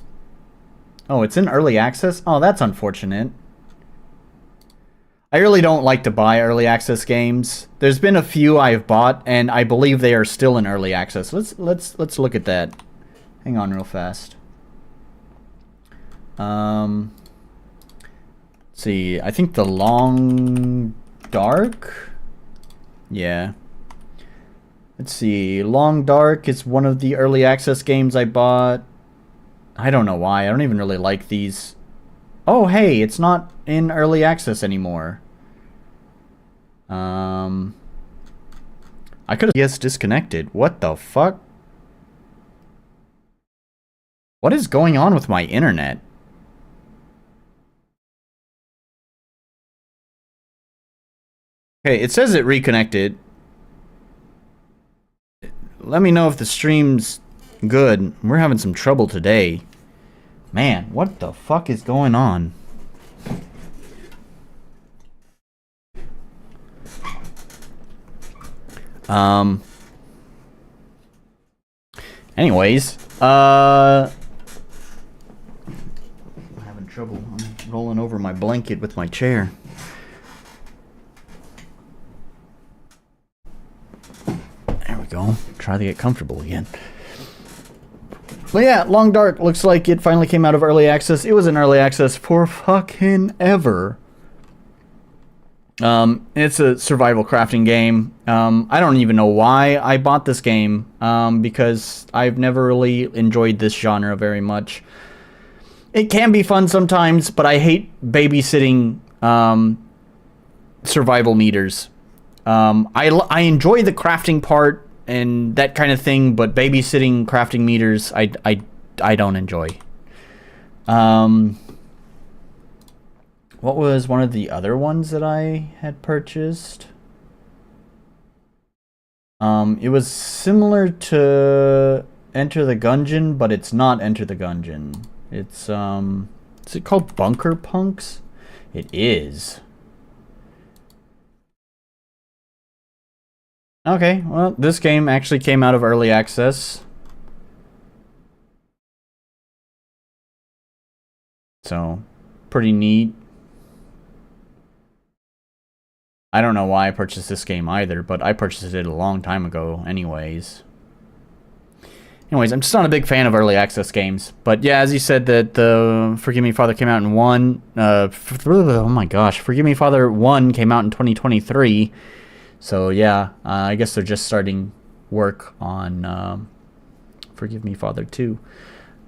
Oh, it's in early access? Oh, that's unfortunate. I really don't like to buy early access games. There's been a few I've bought, and I believe they are still in early access. Let's look at that. Hang on real fast. Let's see. I think The Long Dark? Yeah. Let's see. Long Dark is one of the early access games I bought. I don't know why. I don't even really like these. Oh, hey, it's not in early access anymore. I could have yes disconnected. What the fuck? What is going on with my internet? Okay, it says it reconnected. Let me know if the stream's good. We're having some trouble today. Man, what the fuck is going on? Anyways, I'm having trouble. I'm rolling over my blanket with my chair. There we go. Try to get comfortable again. But yeah, Long Dark looks like it finally came out of early access. It was in early access for fucking ever. It's a survival crafting game. I don't even know why I bought this game, because I've never really enjoyed this genre very much. It can be fun sometimes, but I hate babysitting, survival meters. I enjoy the crafting part and that kind of thing, but babysitting crafting meters, I don't enjoy. What was one of the other ones that I had purchased? It was similar to Enter the Gungeon, but it's not Enter the Gungeon. It's, is it called Bunker Punks? It is. Okay, well, this game actually came out of early access. So, pretty neat. I don't know why I purchased this game either, but I purchased it a long time ago anyways. Anyways, I'm just not a big fan of early access games. But yeah, as you said, that the Forgive Me Father came out in oh my gosh, Forgive Me Father 1 came out in 2023. So yeah, I guess they're just starting work on Forgive Me Father 2.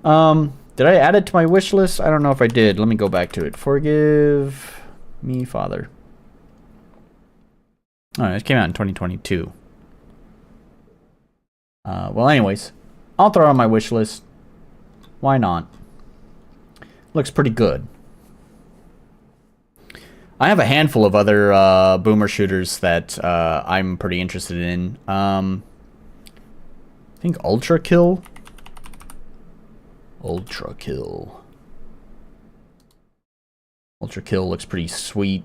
Did I add it to my wish list? I don't know if I did. Let me go back to it. Forgive Me Father. Oh, it came out in 2022. Well, anyways, I'll throw it on my wish list. Why not? Looks pretty good. I have a handful of other boomer shooters that I'm pretty interested in. I think Ultra Kill. Ultra Kill looks pretty sweet.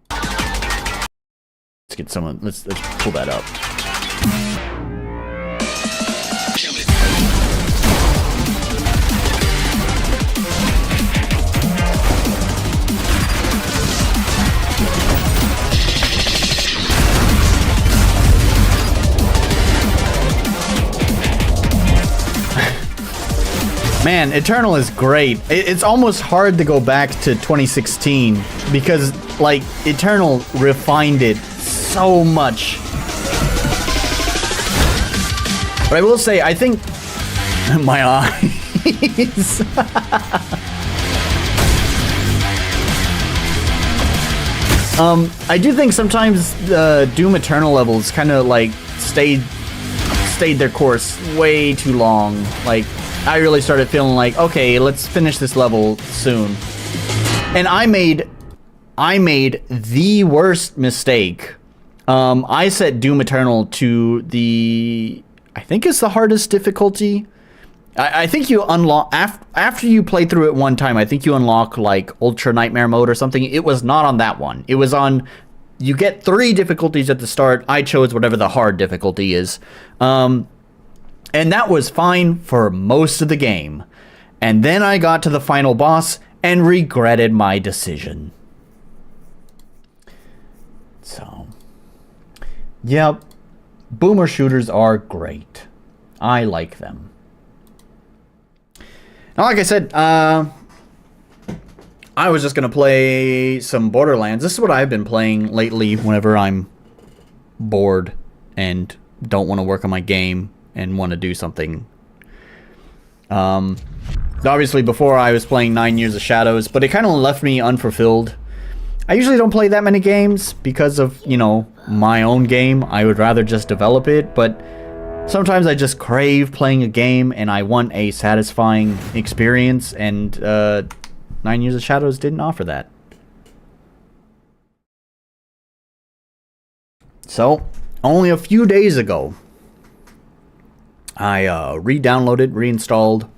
Let's get someone. Let's pull that up. Man, Eternal is great. It's almost hard to go back to 2016 because, like, Eternal refined it so much. But I will say, I think my eyes. I do think sometimes Doom Eternal levels kind of like stayed their course way too long. Like, I really started feeling like, okay, let's finish this level soon. And I made the worst mistake. I set Doom Eternal to the, I think it's the hardest difficulty. I think you unlock, after you play through it one time, I think you unlock like Ultra Nightmare mode or something. It was not on that one. It was on, you get 3 difficulties at the start. I chose whatever the hard difficulty is. And that was fine for most of the game. And then I got to the final boss and regretted my decision. So, yep, boomer shooters are great. I like them. Now, like I said, I was just going to play some Borderlands. This is what I've been playing lately whenever I'm bored and don't want to work on my game and want to do something. Obviously, before I was playing 9 Years of Shadows, but it kind of left me unfulfilled. I usually don't play that many games because of, you know, my own game. I would rather just develop it, but sometimes I just crave playing a game and I want a satisfying experience, and 9 Years of Shadows didn't offer that. So, only a few days ago, I re-downloaded, reinstalled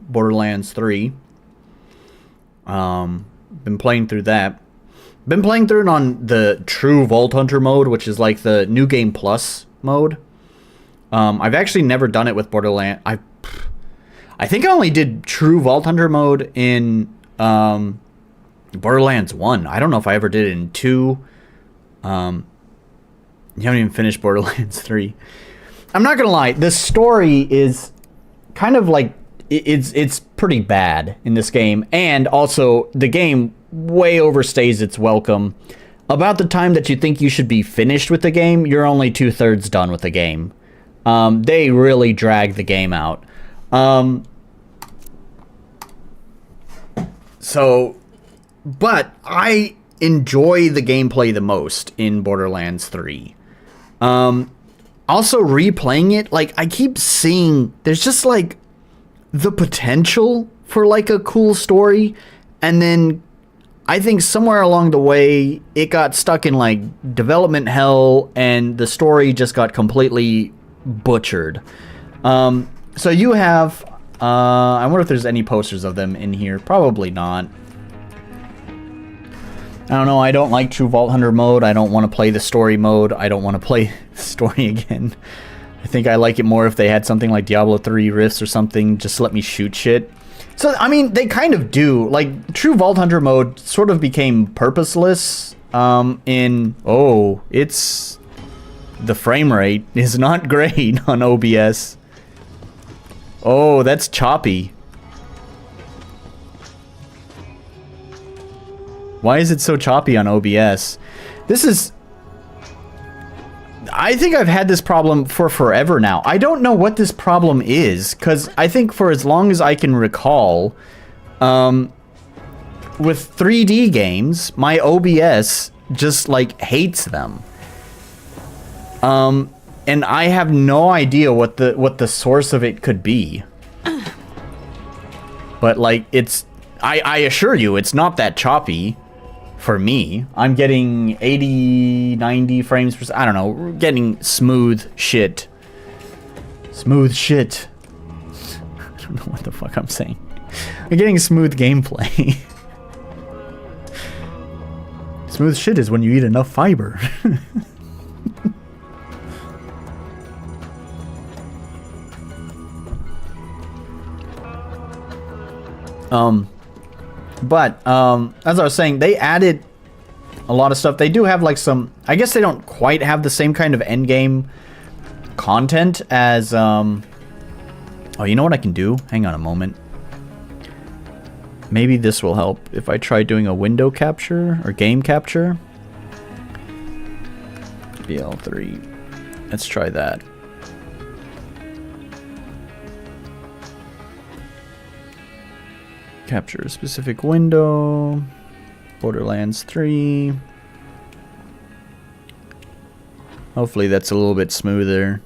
Borderlands 3. Been playing through that. Been playing through it on the True Vault Hunter mode, which is like the New Game Plus mode. I've actually never done it with Borderlands. I think I only did True Vault Hunter mode in Borderlands 1. I don't know if I ever did it in 2. You haven't even finished Borderlands 3. I'm not gonna lie, the story is kind of like, it's pretty bad in this game, and also the game way overstays its welcome. About the time that you think you should be finished with the game, you're only 2/3 done with the game. They really drag the game out. But I enjoy the gameplay the most in Borderlands 3. Also, replaying it, like, I keep seeing there's just like the potential for like a cool story, and then I think somewhere along the way it got stuck in like development hell and the story just got completely butchered. So you have I wonder if there's any posters of them in here. Probably not. I don't know, I don't like True Vault Hunter mode. I don't want to play the story mode. I don't want to play the story again. I think I like it more if they had something like Diablo 3 Rifts or something. Just let me shoot shit. So, I mean, they kind of do. Like, True Vault Hunter mode sort of became purposeless in... Oh, it's... The frame rate is not great on OBS. Oh, that's choppy. Why is it so choppy on OBS? This is... I think I've had this problem for forever now. I don't know what this problem is, because I think for as long as I can recall, with 3D games, my OBS just like hates them. And I have no idea what the source of it could be. But like I assure you it's not that choppy for me. I'm getting 80, 90 frames per second. I don't know, we're getting smooth shit. Smooth shit. I don't know what the fuck I'm saying. I'm getting smooth gameplay. Smooth shit is when you eat enough fiber. As I was saying, they added a lot of stuff. They do have like some, I guess they don't quite have the same kind of end game content as, oh, you know what I can do? Hang on a moment. Maybe this will help if I try doing a window capture or game capture. BL3. Let's try that. Capture a specific window. Borderlands 3. Hopefully that's a little bit smoother.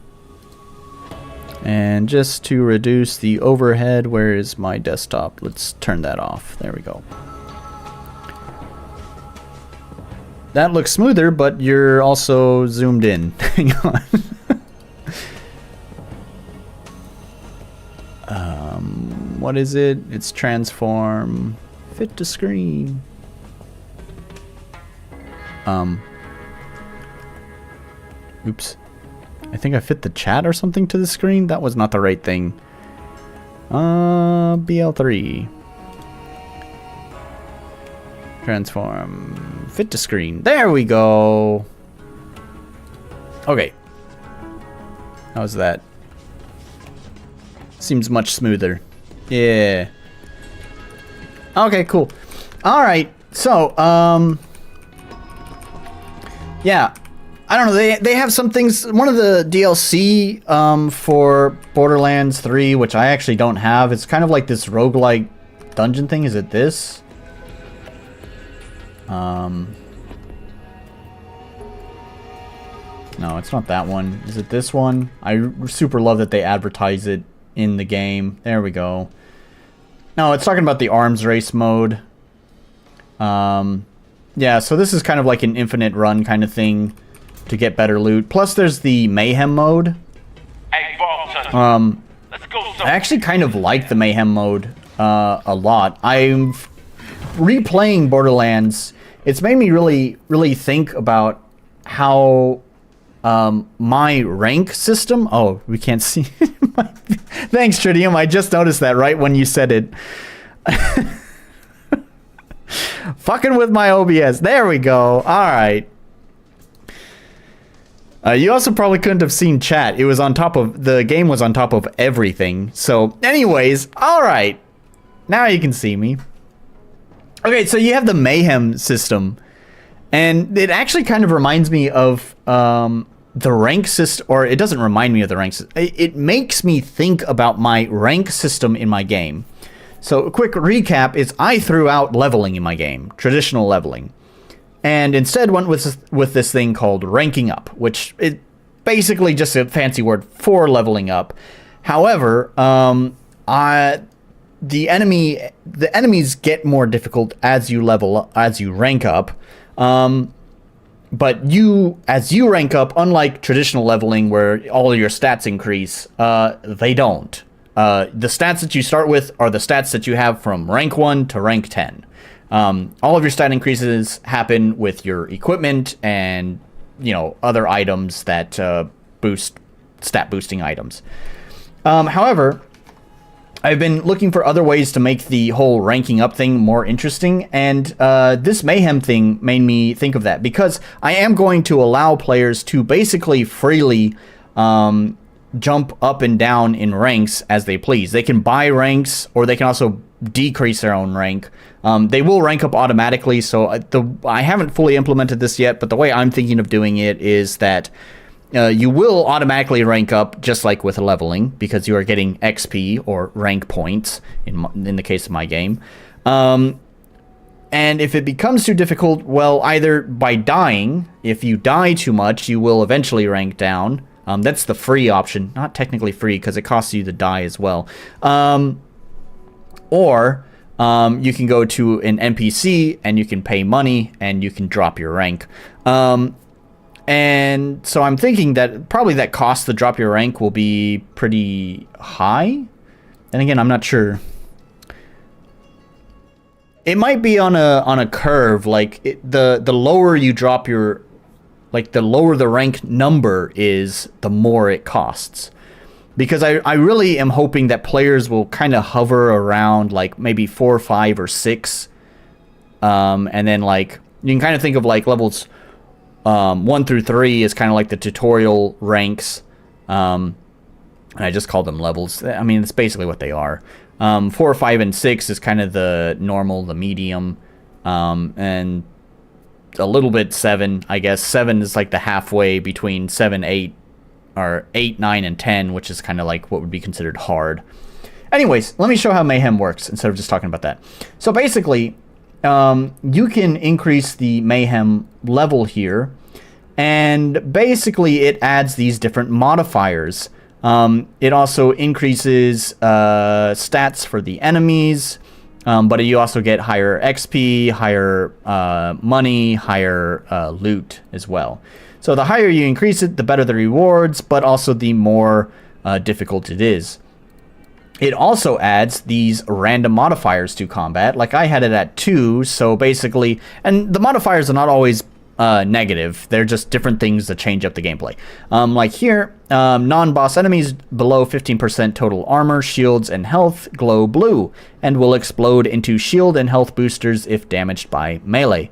And just to reduce the overhead, where is my desktop? Let's turn that off. There we go. That looks smoother, but you're also zoomed in. Hang on. What is it? It's transform, fit to screen. Oops. I think I fit the chat or something to the screen. That was not the right thing. BL3. Transform, fit to screen. There we go. Okay. How's that? Seems much smoother. Yeah. Okay, cool. Alright, so, yeah. I don't know, they have some things. One of the DLC for Borderlands 3, which I actually don't have, it's kind of like this roguelike dungeon thing. Is it this? No, it's not that one. Is it this one? I super love that they advertise it in the game. There we go. No, it's talking about the arms race mode. Yeah, so this is kind of like an infinite run kind of thing to get better loot. Plus there's the mayhem mode. I actually kind of like the mayhem mode a lot. I'm replaying Borderlands. It's made me really think about how my rank system... Oh, we can't see. Thanks, Tritium. I just noticed that right when you said it. Fucking with my OBS. There we go. Alright. You also probably couldn't have seen chat. It was on top of... The game was on top of everything. So, anyways. Alright. Now you can see me. Okay, so you have the Mayhem system. And it actually kind of reminds me of... the rank system, or it doesn't remind me of the rank system. It makes me think about my rank system in my game. So a quick recap is I threw out leveling in my game, traditional leveling, and instead went with this thing called ranking up, which is basically just a fancy word for leveling up. However, the enemies get more difficult as you rank up. But as you rank up, unlike traditional leveling where all your stats increase, they don't. The stats that you start with are the stats that you have from rank 1 to rank 10. All of your stat increases happen with your equipment and, you know, other items that boost stat boosting items. However, I've been looking for other ways to make the whole ranking up thing more interesting, and this Mayhem thing made me think of that, because I am going to allow players to basically freely jump up and down in ranks as they please. They can buy ranks, or they can also decrease their own rank. They will rank up automatically, so I haven't fully implemented this yet, but the way I'm thinking of doing it is that you will automatically rank up, just like with leveling, because you are getting XP or rank points in the case of my game. And if it becomes too difficult, well, either by dying, if you die too much, you will eventually rank down. That's the free option. Not technically free, because it costs you to die as well. Or you can go to an NPC, and you can pay money, and you can drop your rank. And so I'm thinking that probably that cost to drop your rank will be pretty high. And again, I'm not sure. It might be on a curve, like the lower you drop your, like the lower the rank number is, the more it costs. Because I really am hoping that players will kind of hover around like maybe 4, 5, or 6. And then like, you can kind of think of like levels 1 through 3 is kind of like the tutorial ranks. And I just call them levels. I mean, it's basically what they are. 4, 5, and 6 is kind of the normal, the medium, and a little bit 7, I guess. 7 is like the halfway between 7, 8, or 8, 9, and 10, which is kind of like what would be considered hard. Anyways, let me show how Mayhem works instead of just talking about that. So basically, you can increase the Mayhem level here, and basically it adds these different modifiers. It also increases stats for the enemies, but you also get higher XP, higher money, higher loot as well. So the higher you increase it, the better the rewards, but also the more difficult it is. It also adds these random modifiers to combat. Like I had it at 2, so basically, and the modifiers are not always negative. They're just different things that change up the gameplay. Like here, non-boss enemies below 15% total armor, shields, and health glow blue and will explode into shield and health boosters if damaged by melee.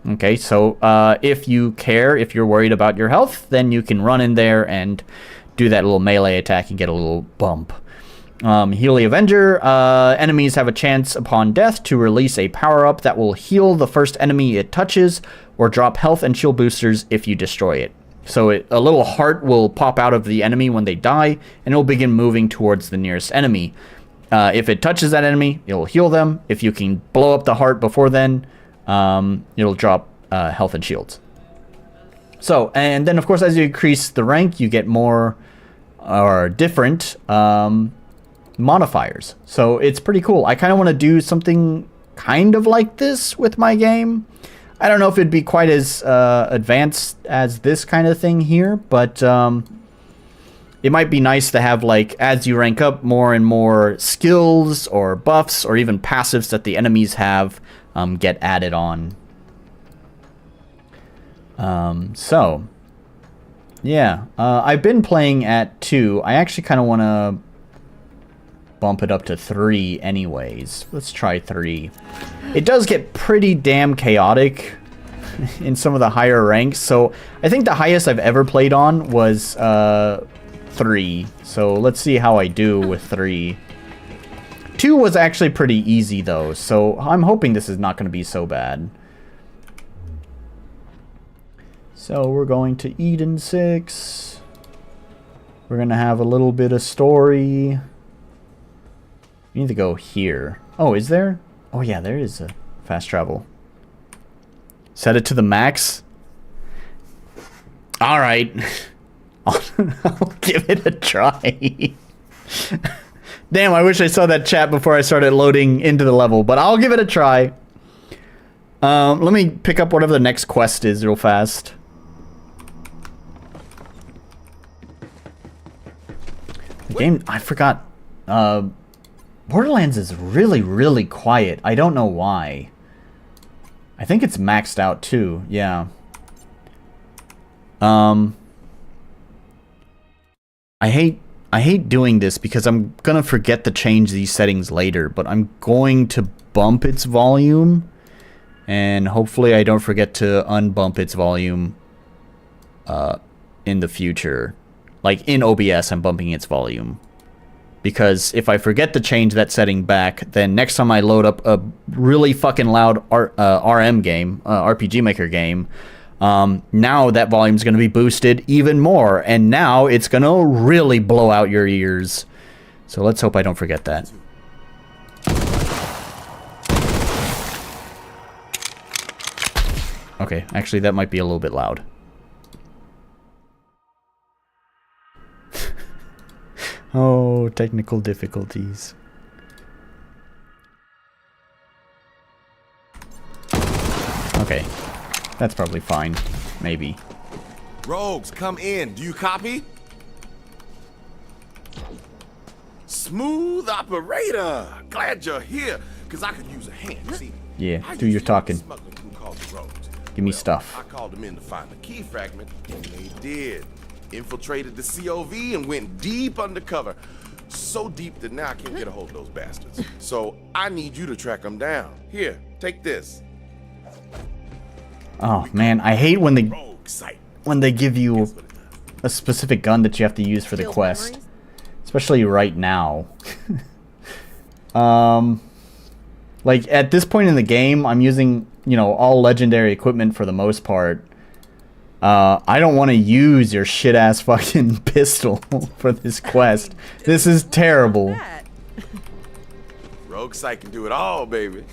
Okay, so if you care, if you're worried about your health, then you can run in there and do that little melee attack and get a little bump. Heal the Avenger. Enemies have a chance upon death to release a power-up that will heal the first enemy it touches, or drop health and shield boosters if you destroy it. So a little heart will pop out of the enemy when they die, and it will begin moving towards the nearest enemy. If it touches that enemy, it will heal them. If you can blow up the heart before then, it'll drop health and shields. So, and then of course as you increase the rank, you get more or different modifiers. So it's pretty cool. I kind of want to do something kind of like this with my game. I don't know if it'd be quite as advanced as this kind of thing here, but it might be nice to have, like, as you rank up, more and more skills or buffs or even passives that the enemies have get added on. So, yeah, I've been playing at 2. I actually kind of want to bump it up to 3 anyways. Let's try 3. It does get pretty damn chaotic in some of the higher ranks. So I think the highest I've ever played on was 3. So let's see how I do with 3. 2 was actually pretty easy though, so I'm hoping this is not going to be so bad. So we're going to Eden 6. We're going to have a little bit of story. We need to go here. Oh, is there? Oh yeah, there is a fast travel. Set it to the max. Alright. I'll give it a try. Damn, I wish I saw that chat before I started loading into the level, but I'll give it a try. Let me pick up whatever the next quest is real fast. The game, I forgot. Borderlands is really, really quiet. I don't know why. I think it's maxed out too, yeah. I hate doing this because I'm gonna forget to change these settings later, but I'm going to bump its volume, and hopefully I don't forget to unbump its volume in the future. Like in OBS, I'm bumping its volume. Because if I forget to change that setting back, then next time I load up a really fucking loud RM game, RPG Maker game, now that volume's going to be boosted even more, and now it's going to really blow out your ears. So let's hope I don't forget that. Okay, actually that might be a little bit loud. Oh, technical difficulties. Okay, that's probably fine. Maybe. Rogues, come in. Do you copy? Smooth operator. Glad you're here, because I could use a hand. See, Yeah, do your talking. Give me stuff. I called them in to find the key fragment, and they did. Infiltrated the COV and went deep undercover. So deep that now I can't get a hold of those bastards. So I need you to track them down. Here, take this. Oh man, I hate when they give you a specific gun that you have to use for the quest. Especially right now. Like at this point in the game, I'm using, you know, all legendary equipment for the most part. I don't want to use your shit-ass fucking pistol for this quest. This is terrible. Rogue Site can do it all, baby.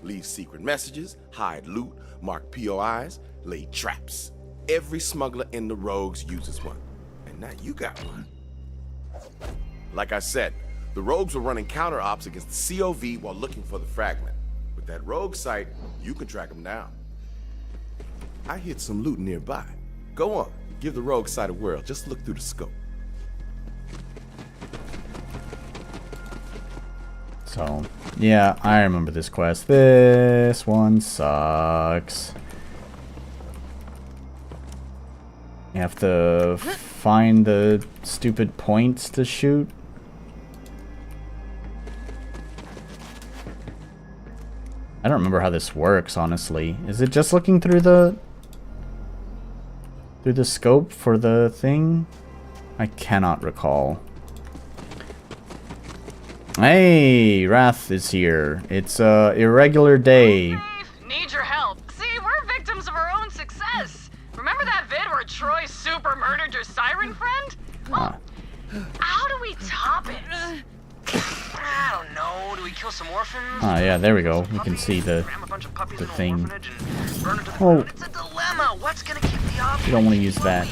Leave secret messages, hide loot, mark POIs, lay traps. Every smuggler in the Rogues uses one. And now you got one. Like I said, the Rogues were running counter ops against the COV while looking for the fragment. With that Rogue Site, you can track them down. I hid some loot nearby. Go on, give the Rogue Site a whirl. Just look through the scope. So, yeah, I remember this quest. This one sucks. You have to find the stupid points to shoot. I don't remember how this works, honestly. Is it just looking through the scope for the thing? I cannot recall. Hey, Wrath is here. It's a irregular day. Need your help. See, we're victims of our own success. Remember that vid where Troy super murdered your siren friend? Well, how do we top it? I don't know. Do we kill some orphans? Ah, yeah, there we go. We can see the thing. Oh, It's a dilemma. What's gonna keep the option? you don't want to use that.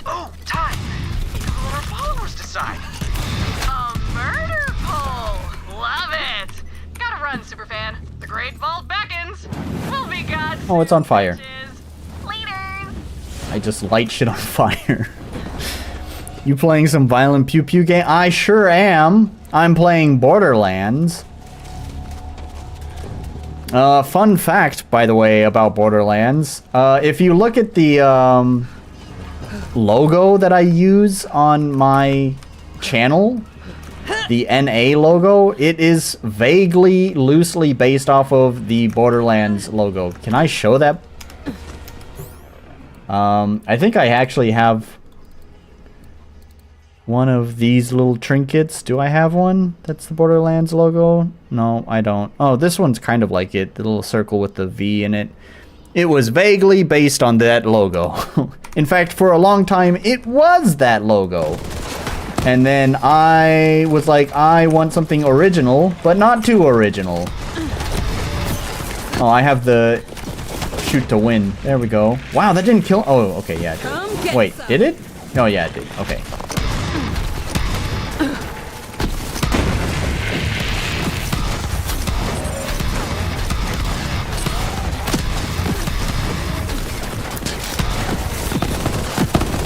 Oh, time. We'll let our followers decide. A murder poll. Love it. Gotta run, superfan. The Great Vault beckons. We'll be gods. Oh, it's on fire. Later. I just light shit on fire. You playing some violent pew pew game? I sure am. I'm playing Borderlands. Fun fact, by the way, about Borderlands. If you look at the logo that I use on my channel, the NA logo, it is vaguely, loosely based off of the Borderlands logo. Can I show that? I think I actually have one of these little trinkets. Do I have one that's the Borderlands logo? No, I don't. Oh, this one's kind of like it. The little circle with the V in it. It was vaguely based on that logo. In fact, for a long time, it was that logo. And then I was like, I want something original, but not too original. Oh, I have the shoot to win. There we go. Wow, that didn't kill. Oh, okay, yeah, it did. Wait, did it? Oh, yeah, it did. Okay.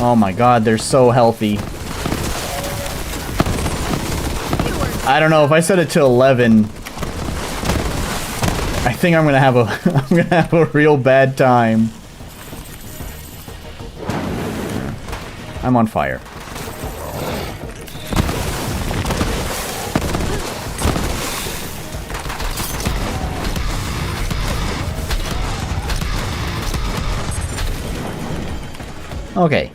Oh my god, they're so healthy. I don't know, if I set it to 11, I think I'm gonna have a real bad time. I'm on fire. Okay.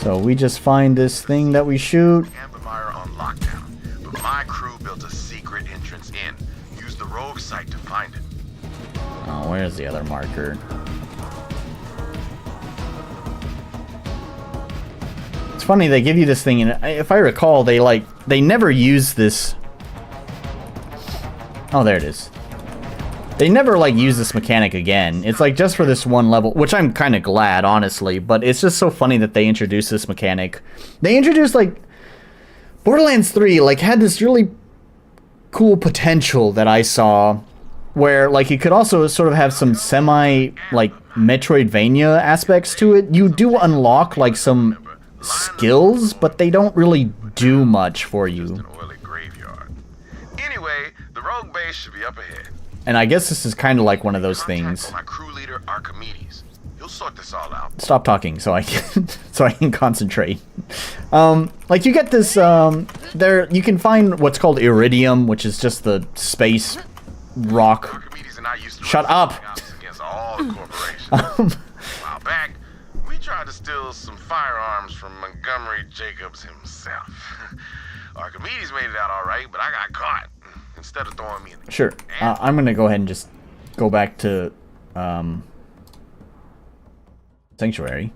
So we just find this thing that we shoot. Amplifier on lockdown, but my crew built a secret entrance in. Use the Rogue Site to find it. Oh, where's the other marker? It's funny, they give you this thing, and if I recall, they never use this. Oh, there it is. They never, like, use this mechanic again. It's, like, just for this one level, which I'm kind of glad, honestly. But it's just so funny that they introduced this mechanic. They introduced, like... Borderlands 3, like, had this really cool potential that I saw, where, like, it could also sort of have some semi, like, Metroidvania aspects to it. You do unlock, like, some skills, but they don't really do much for you. Anyway, the rogue base should be up ahead. And I guess this is kind of like one of those things. My crew leader, Archimedes. He'll sort this all out. Stop talking so I can so I can concentrate. Like you get this there you can find what's called iridium, which is just the space rock. Archimedes and I used to Shut up. Against all the corporations. A while back, we tried to steal some firearms from Montgomery Jacobs himself. Archimedes made it out all right, but I got caught. Instead of throwing me in the Sure. I'm gonna go ahead and just go back to Sanctuary.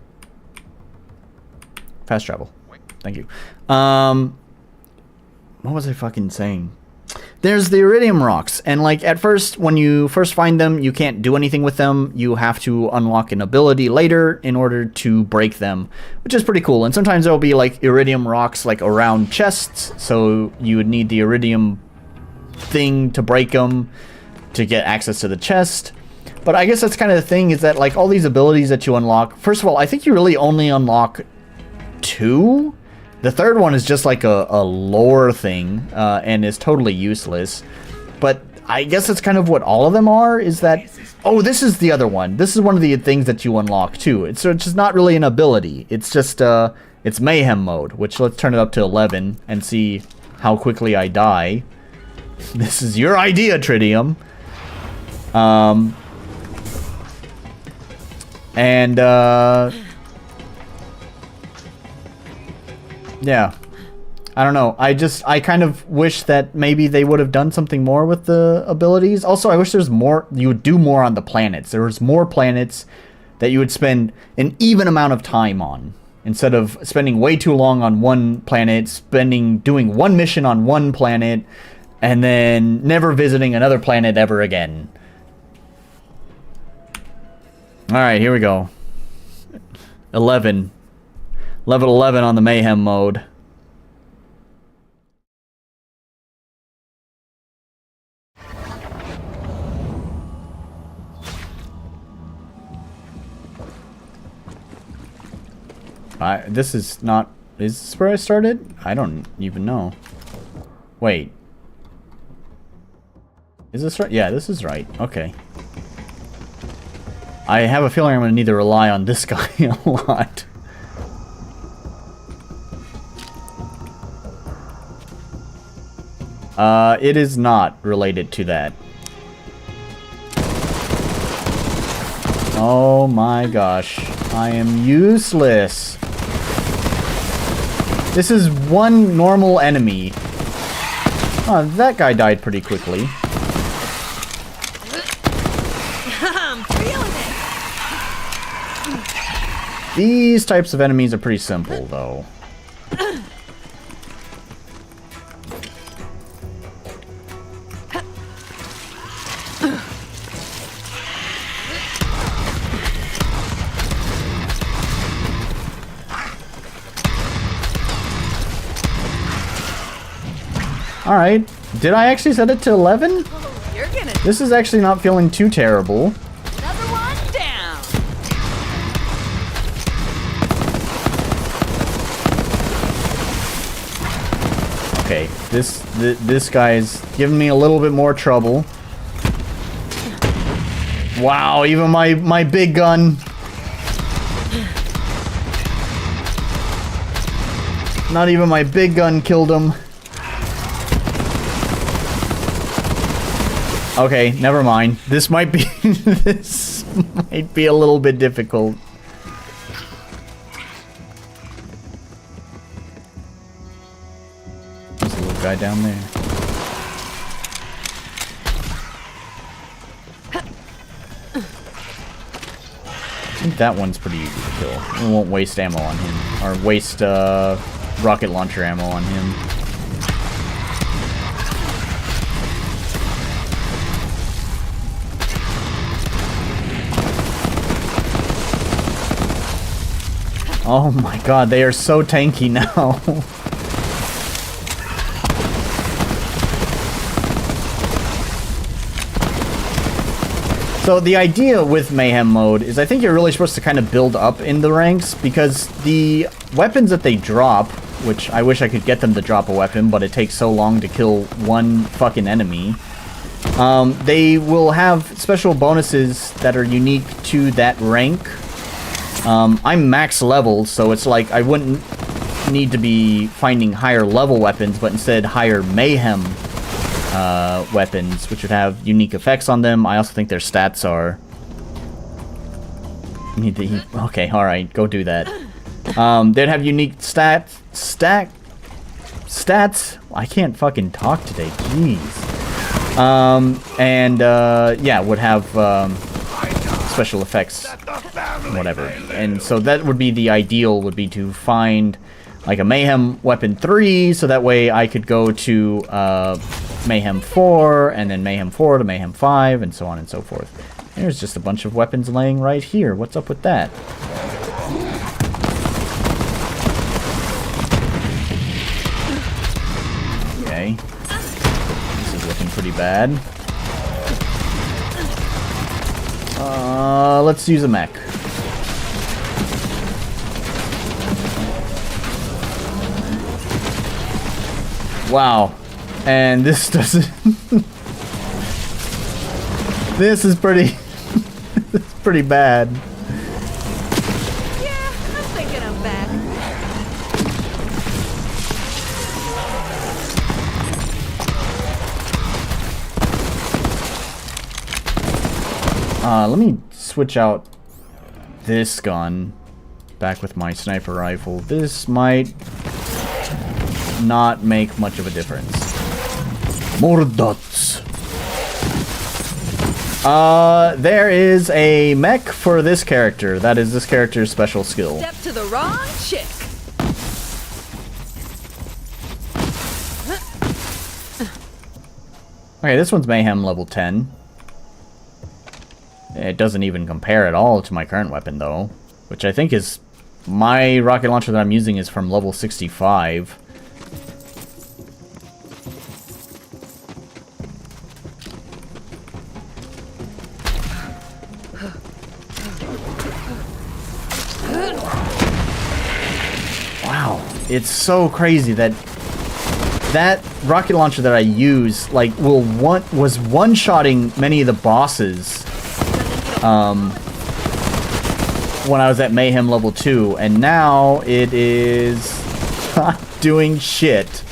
Fast travel. Thank you. What was I fucking saying? There's the iridium rocks, and like at first, when you first find them, you can't do anything with them. You have to unlock an ability later in order to break them, which is pretty cool. And sometimes there'll be like iridium rocks like around chests, so you would need the iridium thing to break them to get access to the chest. But I guess that's kind of the thing, is that like all these abilities that you unlock, first of all, I think you really only unlock 2. The third one is just like a lore thing, and is totally useless. But I guess that's kind of what all of them are, is that... Oh, this is the other one. This is one of the things that you unlock, too. It's just not really an ability. It's just, it's Mayhem mode, which let's turn it up to 11 and see how quickly I die. This is your idea, Tritium. Yeah. I don't know. I kind of wish that maybe they would have done something more with the abilities. Also, I wish there's more, you would do more on the planets. There was more planets that you would spend an even amount of time on. Instead of spending way too long on one planet, doing one mission on one planet, and then never visiting another planet ever again. Alright, here we go. 11. Level 11 on the Mayhem mode. This is not... Is this where I started? I don't even know. Wait. Is this right? Yeah, this is right. Okay. I have a feeling I'm going to need to rely on this guy a lot. It is not related to that. Oh my gosh. I am useless. This is one normal enemy. Oh, that guy died pretty quickly. I'm feeling it. These types of enemies are pretty simple, though. Alright, did I actually set it to 11? Oh, you're gonna... This is actually not feeling too terrible. Another one down. Okay, this guy's giving me a little bit more trouble. Wow, even my big gun. Not even my big gun killed him. Okay, never mind. This might be this might be a little bit difficult. There's a little guy down there. I think that one's pretty easy to kill. We won't waste ammo on him, or waste rocket launcher ammo on him. Oh my god, they are so tanky now. So the idea with Mayhem mode is I think you're really supposed to kind of build up in the ranks, because the weapons that they drop, which I wish I could get them to drop a weapon, but it takes so long to kill one fucking enemy, they will have special bonuses that are unique to that rank. I'm max level, so it's like I wouldn't need to be finding higher level weapons, but instead higher Mayhem weapons, which would have unique effects on them. I also think their stats are... Okay, alright, go do that. They'd have unique stats... I can't fucking talk today, jeez. Yeah, would have special effects, whatever. And so that would be the ideal, would be to find like a Mayhem Weapon 3, so that way I could go to Mayhem 4, and then Mayhem 4 to Mayhem 5, and so on and so forth. There's just a bunch of weapons laying right here. What's up with that? Okay. This is looking pretty bad. Let's use a mech. Wow. And this doesn't... This is pretty... It's pretty bad. Yeah, I'm thinking I'm back. Let me switch out this gun back with my sniper rifle. This might not make much of a difference. More dots. There is a mech for this character. That is this character's special skill. Step to the wrong chick. Okay, this one's Mayhem level 10. It doesn't even compare at all to my current weapon, though. Which I think is... My rocket launcher that I'm using is from level 65. Wow. It's so crazy that... That rocket launcher that I use, like, was one-shotting many of the bosses... when I was at Mayhem level 2, and now it is not doing shit.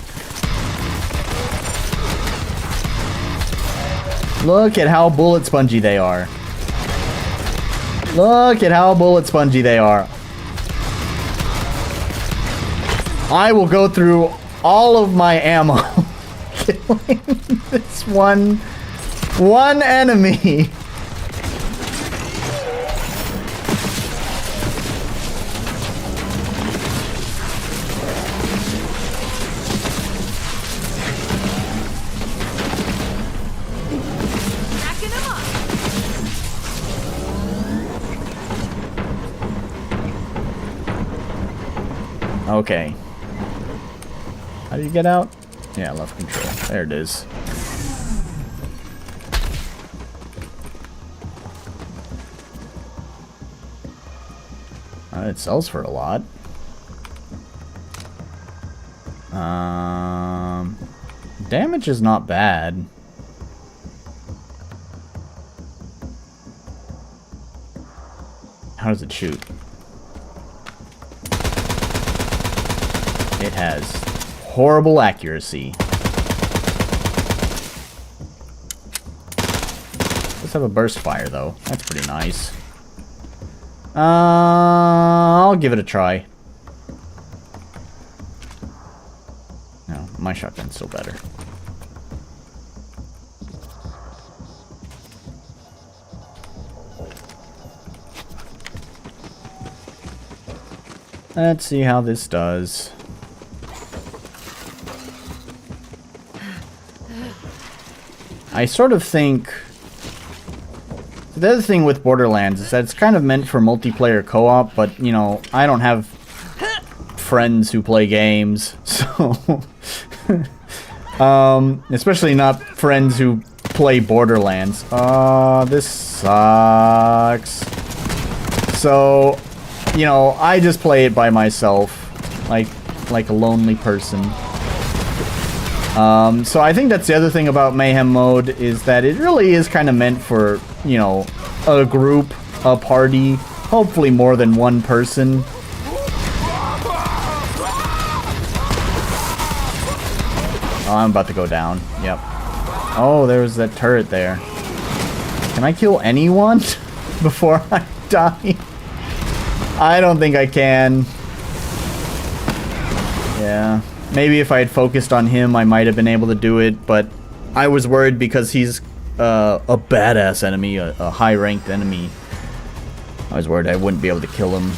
Look at how bullet spongy they are. Look at how bullet spongy they are. I will go through all of my ammo killing this one enemy. Okay. How do you get out? Yeah, left control. There it is. It sells for a lot. Damage is not bad. How does it shoot? It has horrible accuracy. Let's have a burst fire, though. That's pretty nice. I'll give it a try. No, my shotgun's still better. Let's see how this does. I sort of think... The other thing with Borderlands is that it's kind of meant for multiplayer co-op, but, you know, I don't have friends who play games, so especially not friends who play Borderlands. This sucks. So, you know, I just play it by myself, like a lonely person. So I think that's the other thing about Mayhem mode, is that it really is kind of meant for, you know, a group, a party, hopefully more than one person. Oh, I'm about to go down. Yep. Oh, there's that turret there. Can I kill anyone before I die? I don't think I can. Yeah. Maybe if I had focused on him, I might have been able to do it, but I was worried because he's a badass enemy, a high-ranked enemy. I was worried I wouldn't be able to kill him.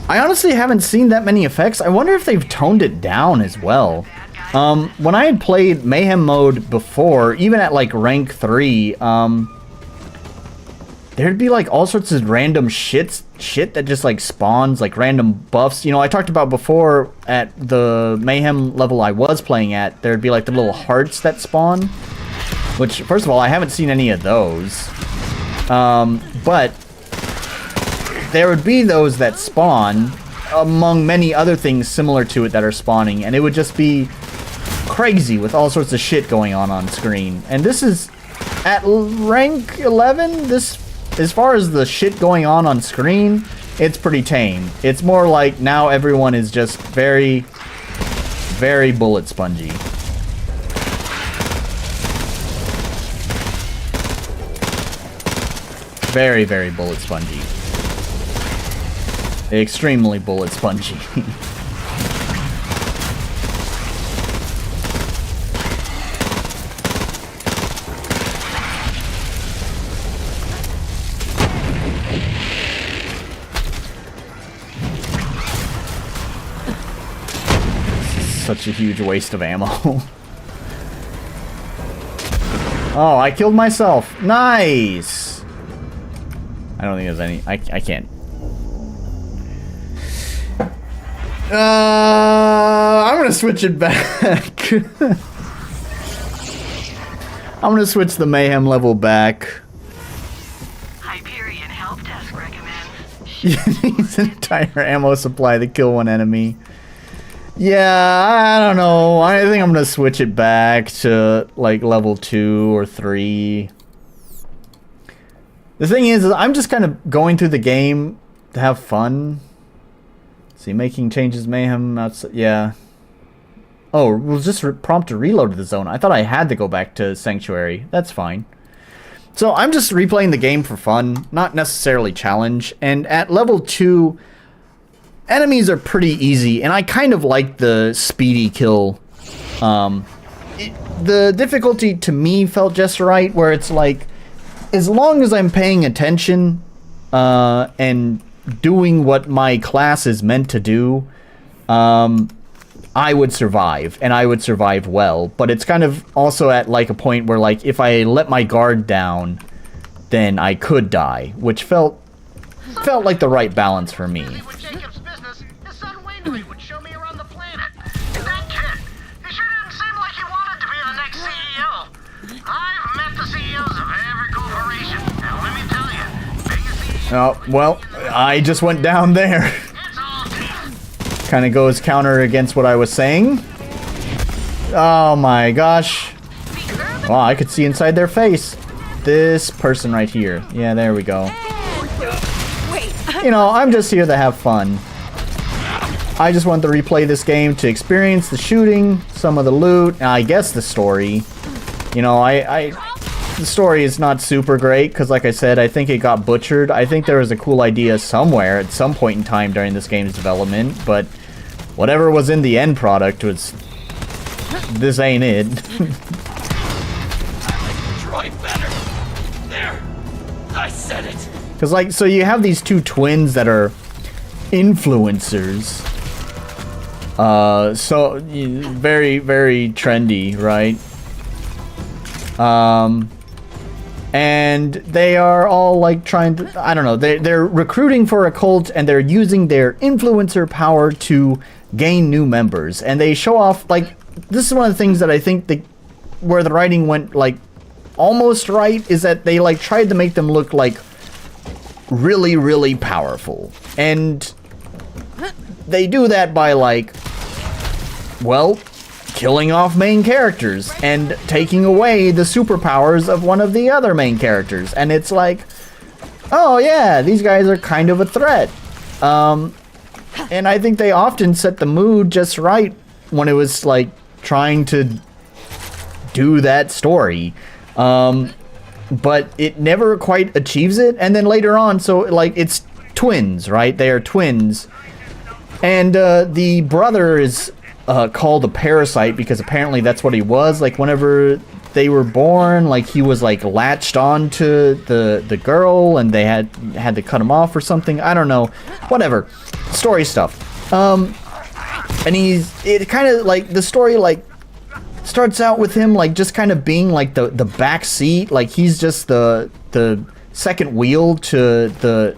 I honestly haven't seen that many effects. I wonder if they've toned it down as well. When I had played Mayhem mode before, even at like rank 3, there'd be like all sorts of random shit that just like spawns, like random buffs. You know, I talked about before at the Mayhem level I was playing at, there'd be like the little hearts that spawn. Which, first of all, I haven't seen any of those. But there would be those that spawn among many other things similar to it that are spawning, and it would just be crazy with all sorts of shit going on screen. And this is at rank 11. This, as far as the shit going on screen, it's pretty tame. It's more like now everyone is just very, very bullet spongy. Very, very bullet spongy. Extremely bullet spongy. Such a huge waste of ammo. Oh, I killed myself. Nice! I don't think there's any... I can't. I'm gonna switch it back. I'm gonna switch the Mayhem level back. Hyperion Help Desk recommends. You need an entire ammo supply to kill one enemy. Yeah, I don't know. I think I'm gonna switch it back to like level 2 or 3. The thing is, I'm just kind of going through the game to have fun. See, making changes, Mayhem, outside, yeah. Oh, we'll just prompt to reload the zone. I thought I had to go back to Sanctuary. That's fine. So I'm just replaying the game for fun, not necessarily challenge. And at level 2, enemies are pretty easy, and I kind of like the speedy kill. The difficulty to me felt just right, where it's like, as long as I'm paying attention and doing what my class is meant to do, I would survive, and I would survive well. But it's kind of also at like a point where, like, if I let my guard down, then I could die, which felt like the right balance for me. Oh, well, I just went down there. Kind of goes counter against what I was saying. Oh my gosh. Wow, I could see inside their face. This person right here. Yeah, there we go. You know, I'm just here to have fun. I just want to replay this game to experience the shooting, some of the loot, and I guess the story. You know, the story is not super great, because like I said, I think it got butchered. I think there was a cool idea somewhere at some point in time during this game's development, but whatever was in the end product was... this ain't it. Try better. There. I said it. Because, like, so you have these two twins that are influencers. So, very, very trendy, right? and they are all like trying to, I don't know, they're recruiting for a cult, and they're using their influencer power to gain new members, and they show off, like, this is one of the things that I think where the writing went like almost right, is that they like tried to make them look like really, really powerful, and they do that by like, well, killing off main characters and taking away the superpowers of one of the other main characters. And it's like, oh yeah, these guys are kind of a threat. And I think they often set the mood just right when it was like trying to do that story. But it never quite achieves it. And then later on, so like it's twins, right? They are twins. And the brother is called a parasite because apparently that's what he was. Like whenever they were born, like he was like latched on to the girl, and they had to cut him off or something. I don't know. Whatever. Story stuff. And it kind of like the story like starts out with him like just kind of being like the back seat, like he's just the second wheel to the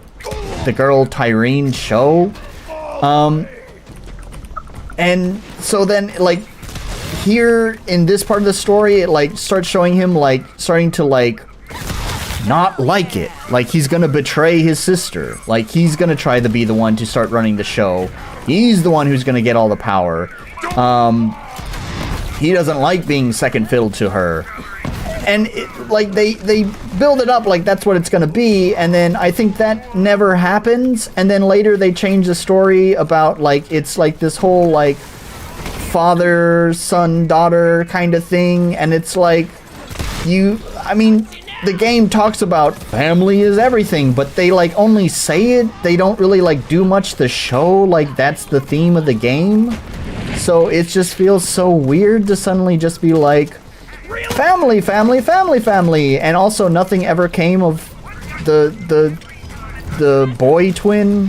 girl Tyrene's show. And so then, like, here in this part of the story, it, like, starts showing him, like, starting to, like, not like it. Like, he's gonna betray his sister. Like, he's gonna try to be the one to start running the show. He's the one who's gonna get all the power. He doesn't like being second fiddle to her. And, like, they build it up like that's what it's gonna be, and then I think that never happens, and then later they change the story about, like, it's like this whole, like, father, son, daughter kind of thing, and it's like, I mean, the game talks about family is everything, but they, like, only say it, they don't really, like, do much to show, like, that's the theme of the game, so it just feels so weird to suddenly just be like, family, family, family, family, and also nothing ever came of the boy twin.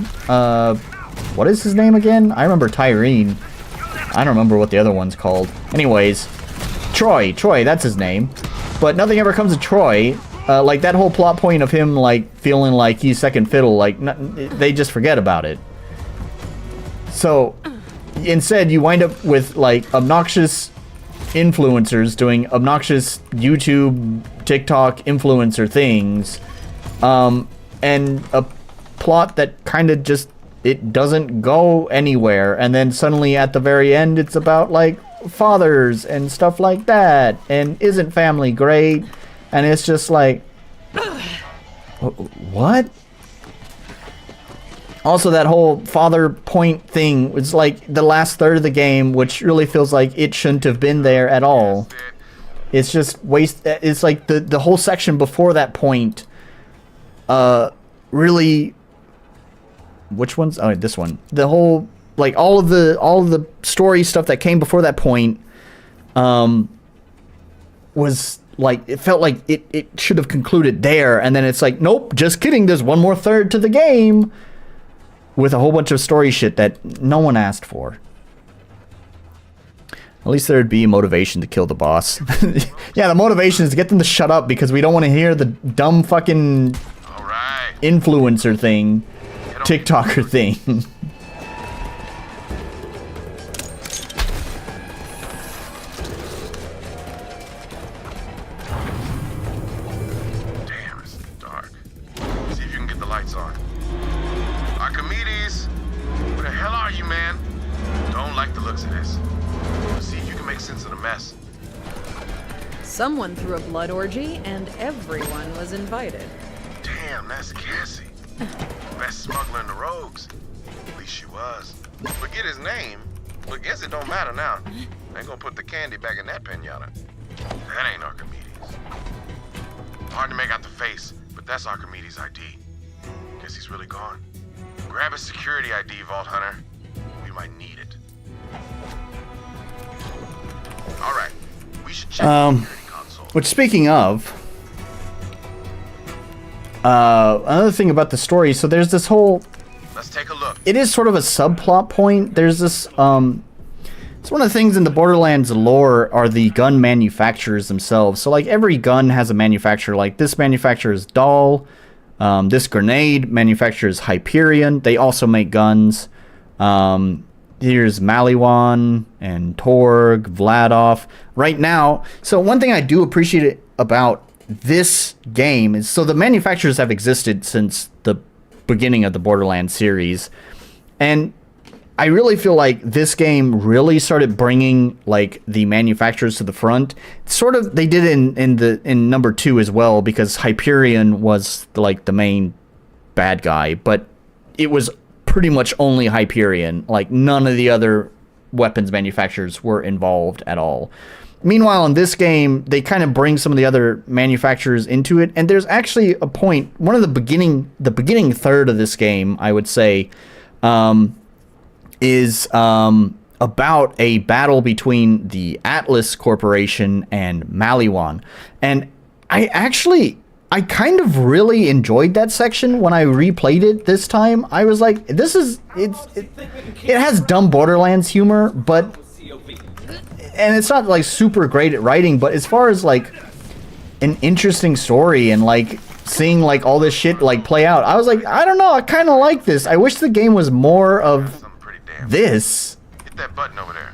What is his name again? I remember Tyrene. I don't remember what the other one's called. Anyways, Troy, that's his name. But nothing ever comes of Troy. Like that whole plot point of him like feeling like he's second fiddle, like they just forget about it. So instead, you wind up with like obnoxious influencers doing obnoxious YouTube, TikTok influencer things, and a plot that kind of just, it doesn't go anywhere, and then suddenly at the very end it's about like fathers and stuff like that, and isn't family great? And it's just like, what? Also, that whole father point thing was like the last third of the game, which really feels like it shouldn't have been there at all. It's just waste. It's like the whole section before that point. Really. Which one's? Oh, this one. The whole, like, all of the story stuff that came before that point, was like, it felt like it should have concluded there, and then it's like, nope, just kidding. There's one more third to the game. With a whole bunch of story shit that no one asked for. At least there'd be motivation to kill the boss. Yeah, the motivation is to get them to shut up because we don't want to hear the dumb fucking influencer thing. TikToker thing. Damn, it's dark. See if you can get the lights on. Archimedes! Where the hell are you, man? Don't like the looks of this. See if you can make sense of the mess. Someone threw a blood orgy, and everyone was invited. Damn, that's Cassie. Best smuggler in the rogues. At least she was. Forget his name, but guess it don't matter now. They gonna put the candy back in that pinata. That ain't Archimedes. Hard to make out the face, but that's Archimedes' ID. Guess he's really gone. Grab his security ID, Vault Hunter. We might need it. Alright, we should check the security console. Which, speaking of, another thing about the story, so there's this whole, Let's take a look. it is sort of a subplot point. There's this So one of the things in the Borderlands lore are the gun manufacturers themselves. So like every gun has a manufacturer. Like this manufacturer is Dahl. This grenade manufacturer is Hyperion. They also make guns. Here's Maliwan and Torg, Vladov. Right now, so one thing I do appreciate about this game is, so the manufacturers have existed since the beginning of the Borderlands series, and I really feel like this game really started bringing like the manufacturers to the front. Sort of, they did it in number 2 as well, because Hyperion was like the main bad guy, but it was pretty much only Hyperion. Like none of the other weapons manufacturers were involved at all. Meanwhile, in this game, they kind of bring some of the other manufacturers into it, and there's actually a point. One of the beginning third of this game, I would say, is about a battle between the Atlas Corporation and Maliwan, and I kind of really enjoyed that section when I replayed it this time. I was like, it has dumb Borderlands humor, but, and it's not like super great at writing, but as far as like an interesting story and like seeing like all this shit like play out, I was like, I don't know, I kind of like this. I wish the game was more of this. Hit that button over there.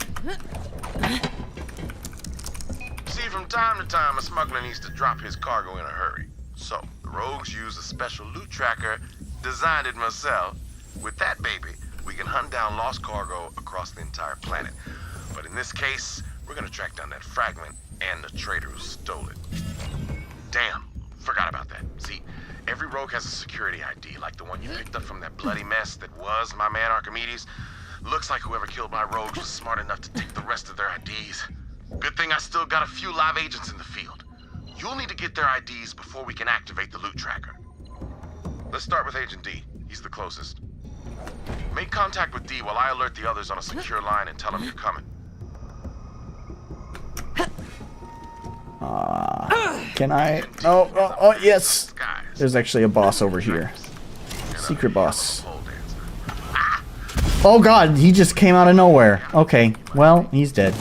See, from time to time, a smuggler needs to drop his cargo in a hurry. So, the rogues use a special loot tracker, designed it myself. With that baby, we can hunt down lost cargo across the entire planet. But in this case, we're gonna track down that fragment and the traitor who stole it. Damn, forgot about that. See, every rogue has a security ID, like the one you picked up from that bloody mess that was my man Archimedes. Looks like whoever killed my rogues was smart enough to take the rest of their IDs. Good thing I still got a few live agents in the field. You'll need to get their IDs before we can activate the loot tracker. Let's start with Agent D. He's the closest. Make contact with D while I alert the others on a secure line and tell them you're coming. Can I? Oh, yes. There's actually a boss over here. Secret boss. Oh god, he just came out of nowhere. Okay, well, he's dead.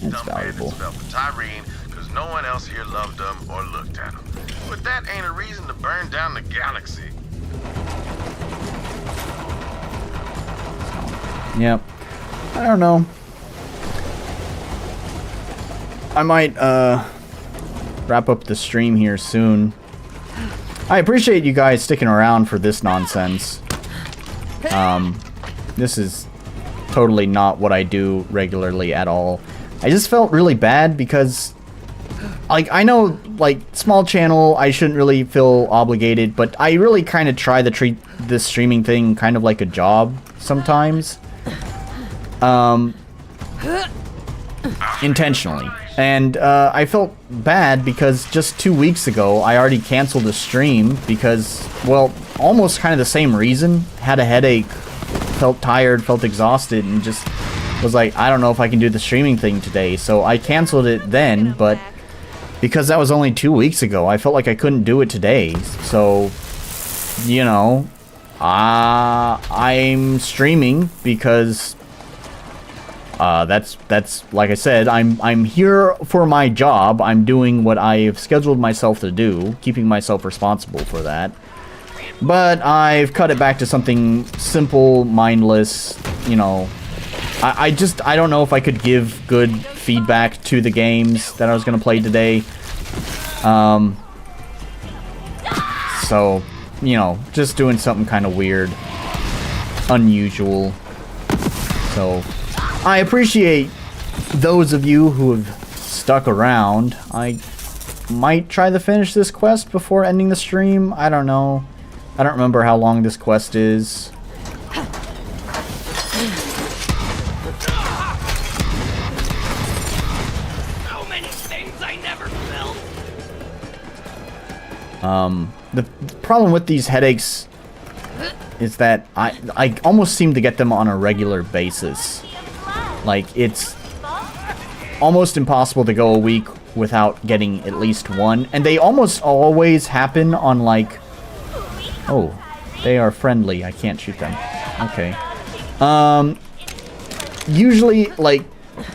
That's valuable. Because no one else here loved them or looked at them. But that ain't a reason to burn down the galaxy. Yep. I don't know. I might wrap up the stream here soon. I appreciate you guys sticking around for this nonsense. This is totally not what I do regularly at all. I just felt really bad because, like, I know, like, small channel, I shouldn't really feel obligated, but I really kind of try to treat this streaming thing kind of like a job sometimes. Intentionally. And I felt bad because just 2 weeks ago, I already canceled a stream because, well, almost kind of the same reason. Had a headache, felt tired, felt exhausted, and just was like, I don't know if I can do the streaming thing today. So I canceled it then, but because that was only 2 weeks ago, I felt like I couldn't do it today. So, you know, I'm streaming because that's like I said, I'm here for my job. I'm doing what I've scheduled myself to do, keeping myself responsible for that. But I've cut it back to something simple, mindless, you know. I don't know if I could give good feedback to the games that I was going to play today. So, you know, just doing something kind of weird, unusual. So, I appreciate those of you who have stuck around. I might try to finish this quest before ending the stream. I don't know. I don't remember how long this quest is. The problem with these headaches is that I almost seem to get them on a regular basis. Like, it's almost impossible to go a week without getting at least one. And they almost always happen on, like... Oh, they are friendly. I can't shoot them. Okay. Usually, like,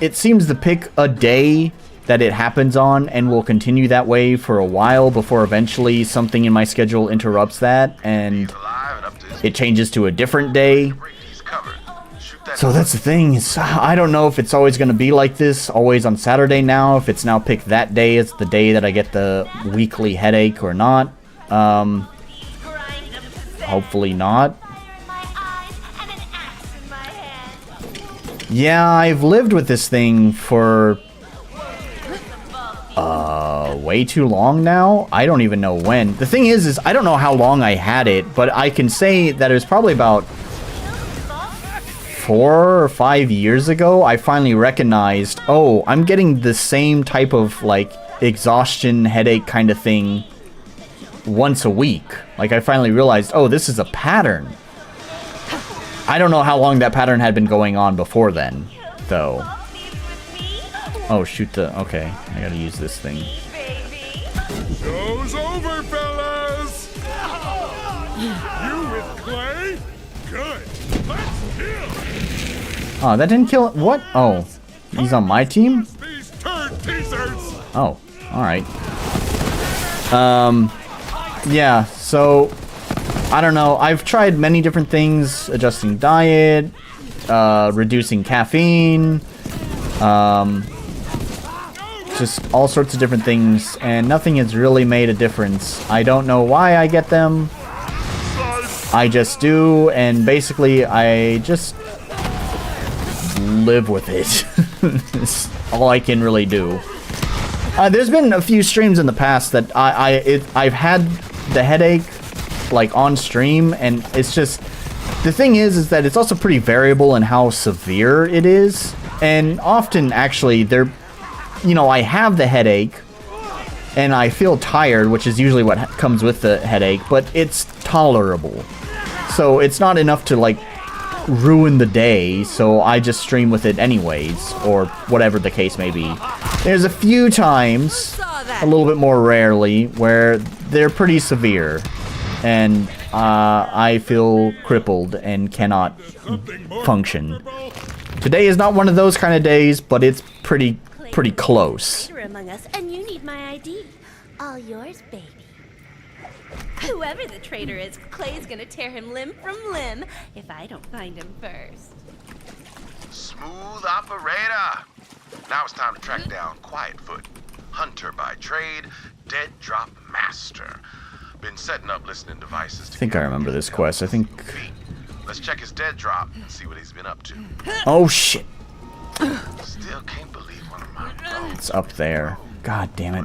it seems to pick a day that it happens on and will continue that way for a while before eventually something in my schedule interrupts that and it changes to a different day. So that's the thing, is I don't know if it's always going to be like this, always on Saturday now, if it's now picked that day as the day that I get the weekly headache or not. Hopefully not. Yeah, I've lived with this thing for way too long now. I don't even know when. The thing is I don't know how long I had it, but I can say that it was probably about 4 or 5 years ago. I finally recognized, oh, I'm getting the same type of, like, exhaustion, headache kind of thing once a week. Like, I finally realized, oh, this is a pattern. I don't know how long that pattern had been going on before then, though. Oh, shoot the... Okay, I gotta use this thing. Show's over, fellas! You with Clay? Good. Let's kill! Oh, that didn't kill... What? Oh, he's on my team? These turd teasers! Oh, alright. Yeah, so... I don't know. I've tried many different things. Adjusting diet, reducing caffeine, just all sorts of different things, and nothing has really made a difference. I don't know why I get them. I just do, and basically I just live with it. It's all I can really do. There's been a few streams in the past that I've had the headache, like, on stream, and it's just, the thing is that it's also pretty variable in how severe it is, and often actually you know, I have the headache and I feel tired, which is usually what comes with the headache, but it's tolerable, so it's not enough to, like, ruin the day, so I just stream with it anyways, or whatever the case may be. There's a few times, a little bit more rarely, where they're pretty severe and I feel crippled and cannot function. Today is not one of those kind of days, but it's pretty close. Among us, and you need my ID. All yours, baby. Whoever the traitor is, Clay's gonna tear him limb from limb if I don't find him first. Smooth operator. Now it's time to track down Quietfoot, hunter by trade, dead drop master. Been setting up listening devices. I think I remember this quest. I think. Let's check his dead drop and see what he's been up to. Oh shit! Still can't believe one of my rogues. It's up there. God damn it!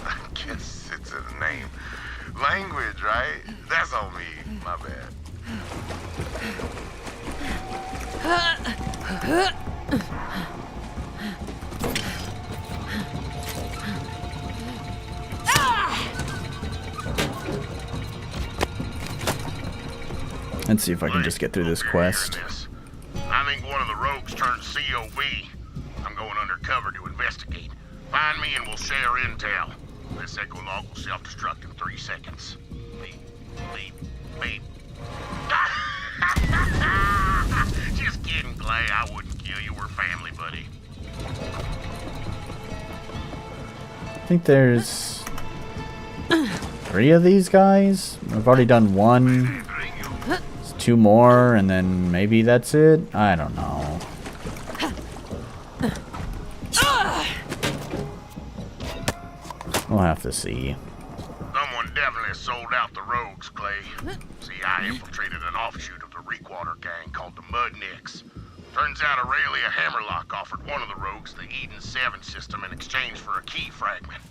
I guess it's in the name. Language, right? That's on me. My bad. Let's see if I can just get through this quest. I think one of the rogues turned COV. I'm going undercover to investigate. Find me and we'll share intel. This echo log will self-destruct in 3 seconds. Leave. Just kidding, Clay. I wouldn't kill you. We're family, buddy. I think there's 3 of these guys. I've already done 1. 2 more, and then maybe that's it? I don't know. We'll have to see. Someone definitely sold out the rogues, Clay. See, I infiltrated an offshoot of the Reekwater gang called the Mudnicks. Turns out Aurelia Hammerlock offered one of the rogues the Eden 7 system in exchange for a key fragment.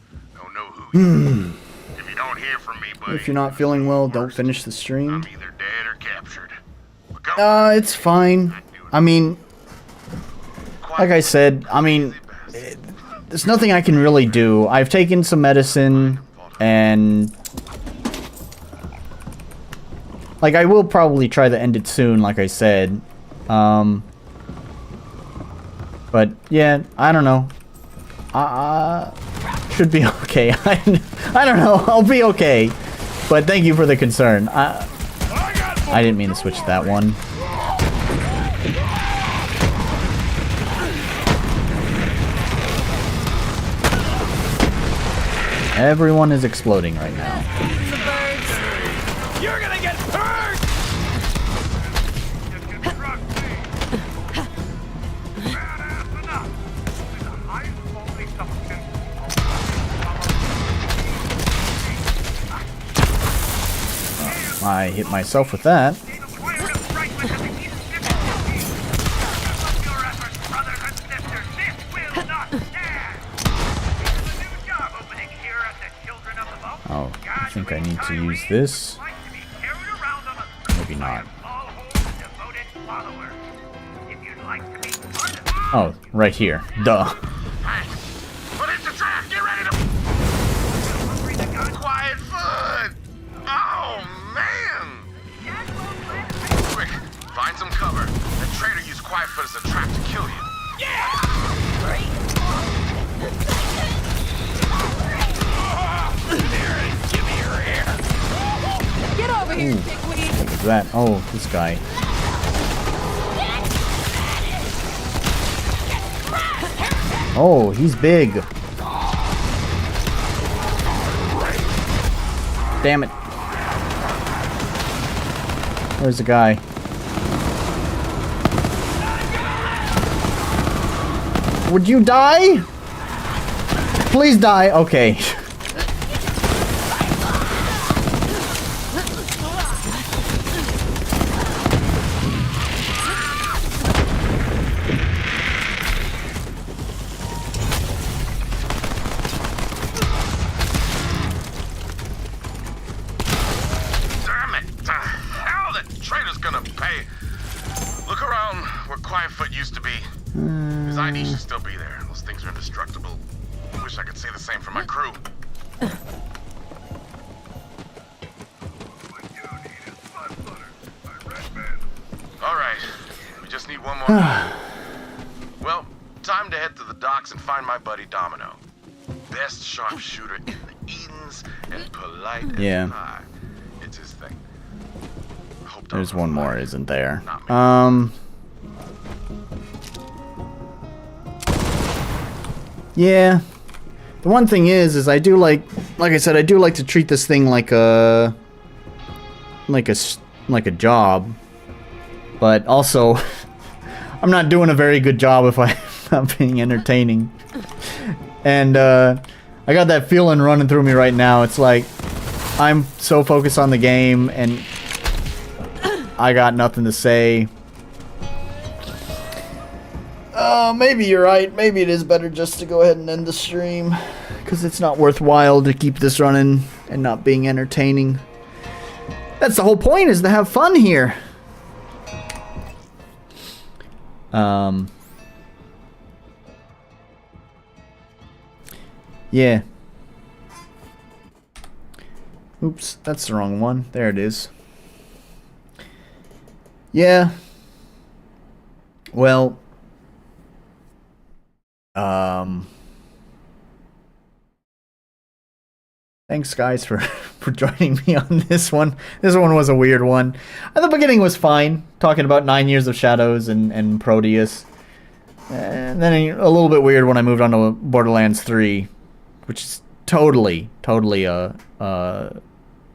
Don't know who you are. If you don't hear from me, buddy, If you're not feeling well, don't finish the stream. I'm either dead or captured. It's fine. I mean, like I said, there's nothing I can really do. I've taken some medicine, and like, I will probably try to end it soon, like I said. But yeah, I don't know. Should be okay. I don't know. I'll be okay. But thank you for the concern. I didn't mean to switch to that one. Everyone is exploding right now. You're gonna get hurt! I hit myself with that. Oh, I think I need to use this. Maybe not. Oh, right here. Duh. Put it to track. Get ready to... Quiet foot! Oh, man! Quick, find some cover. The traitor used quiet foot as a trap to kill you. Get over here, dickweed! What was that? Oh, this guy. Oh, he's big. Damn it. Where's the guy? Would you die? Please die. Okay. His ID should still be there. Those things are indestructible. I wish I could say the same for my crew. Alright, we just need one more. Well, time to head to the docks and find my buddy Domino. Best sharpshooter in the Edens and polite as pie. It's his thing. There's one more, isn't there? Yeah. The one thing is I do like I said, I do like to treat this thing like a job, but also I'm not doing a very good job if I'm not being entertaining. And I got that feeling running through me right now. It's like I'm so focused on the game and I got nothing to say. Maybe you're right. Maybe it is better just to go ahead and end the stream, because it's not worthwhile to keep this running and not being entertaining. That's the whole point, is to have fun here. Yeah. Oops, that's the wrong one. There it is. Yeah. Well, thanks guys for joining me on this one. This one was a weird one. At the beginning was fine, talking about 9 Years of Shadows and Proteus. And then a little bit weird when I moved on to Borderlands 3, which is totally a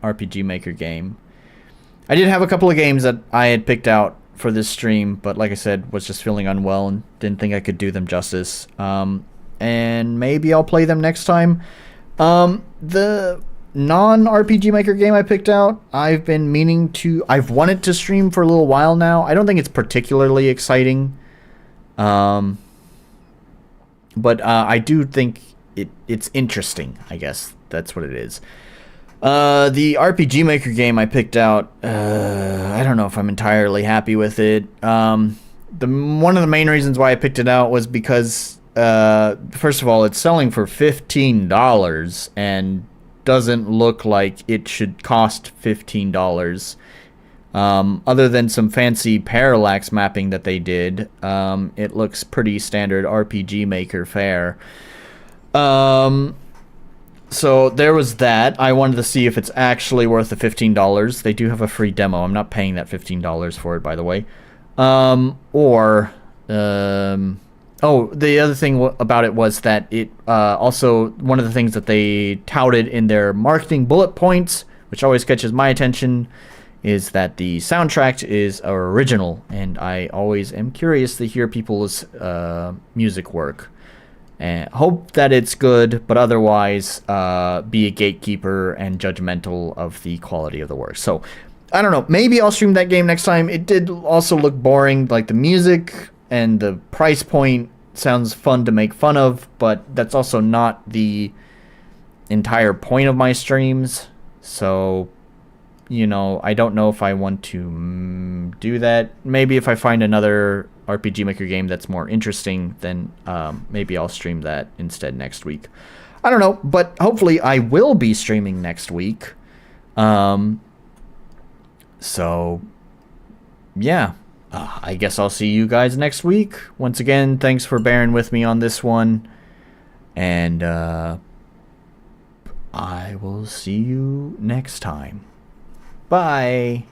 RPG Maker game. I did have a couple of games that I had picked out for this stream, but like I said, was just feeling unwell and didn't think I could do them justice. And maybe I'll play them next time. The non-RPG Maker game I picked out, I've wanted to stream for a little while now. I don't think it's particularly exciting. But I do think it's interesting, I guess. That's what it is. The RPG Maker game I picked out, I don't know if I'm entirely happy with it. One of the main reasons why I picked it out was because, first of all, it's selling for $15 and doesn't look like it should cost $15. Other than some fancy parallax mapping that they did, it looks pretty standard RPG Maker fare. So there was that. I wanted to see if it's actually worth the $15. They do have a free demo. I'm not paying that $15 for it, by the way. The other thing about it was that it also, one of the things that they touted in their marketing bullet points, which always catches my attention, is that the soundtrack is original, and I always am curious to hear people's music work. And hope that it's good, but otherwise be a gatekeeper and judgmental of the quality of the work. So, I don't know. Maybe I'll stream that game next time. It did also look boring. Like, the music and the price point sounds fun to make fun of, but that's also not the entire point of my streams. So, you know, I don't know if I want to do that. Maybe if I find another RPG Maker game that's more interesting, then maybe I'll stream that instead next week. I don't know, but hopefully I will be streaming next week. So, yeah. I guess I'll see you guys next week. Once again, thanks for bearing with me on this one. And I will see you next time. Bye.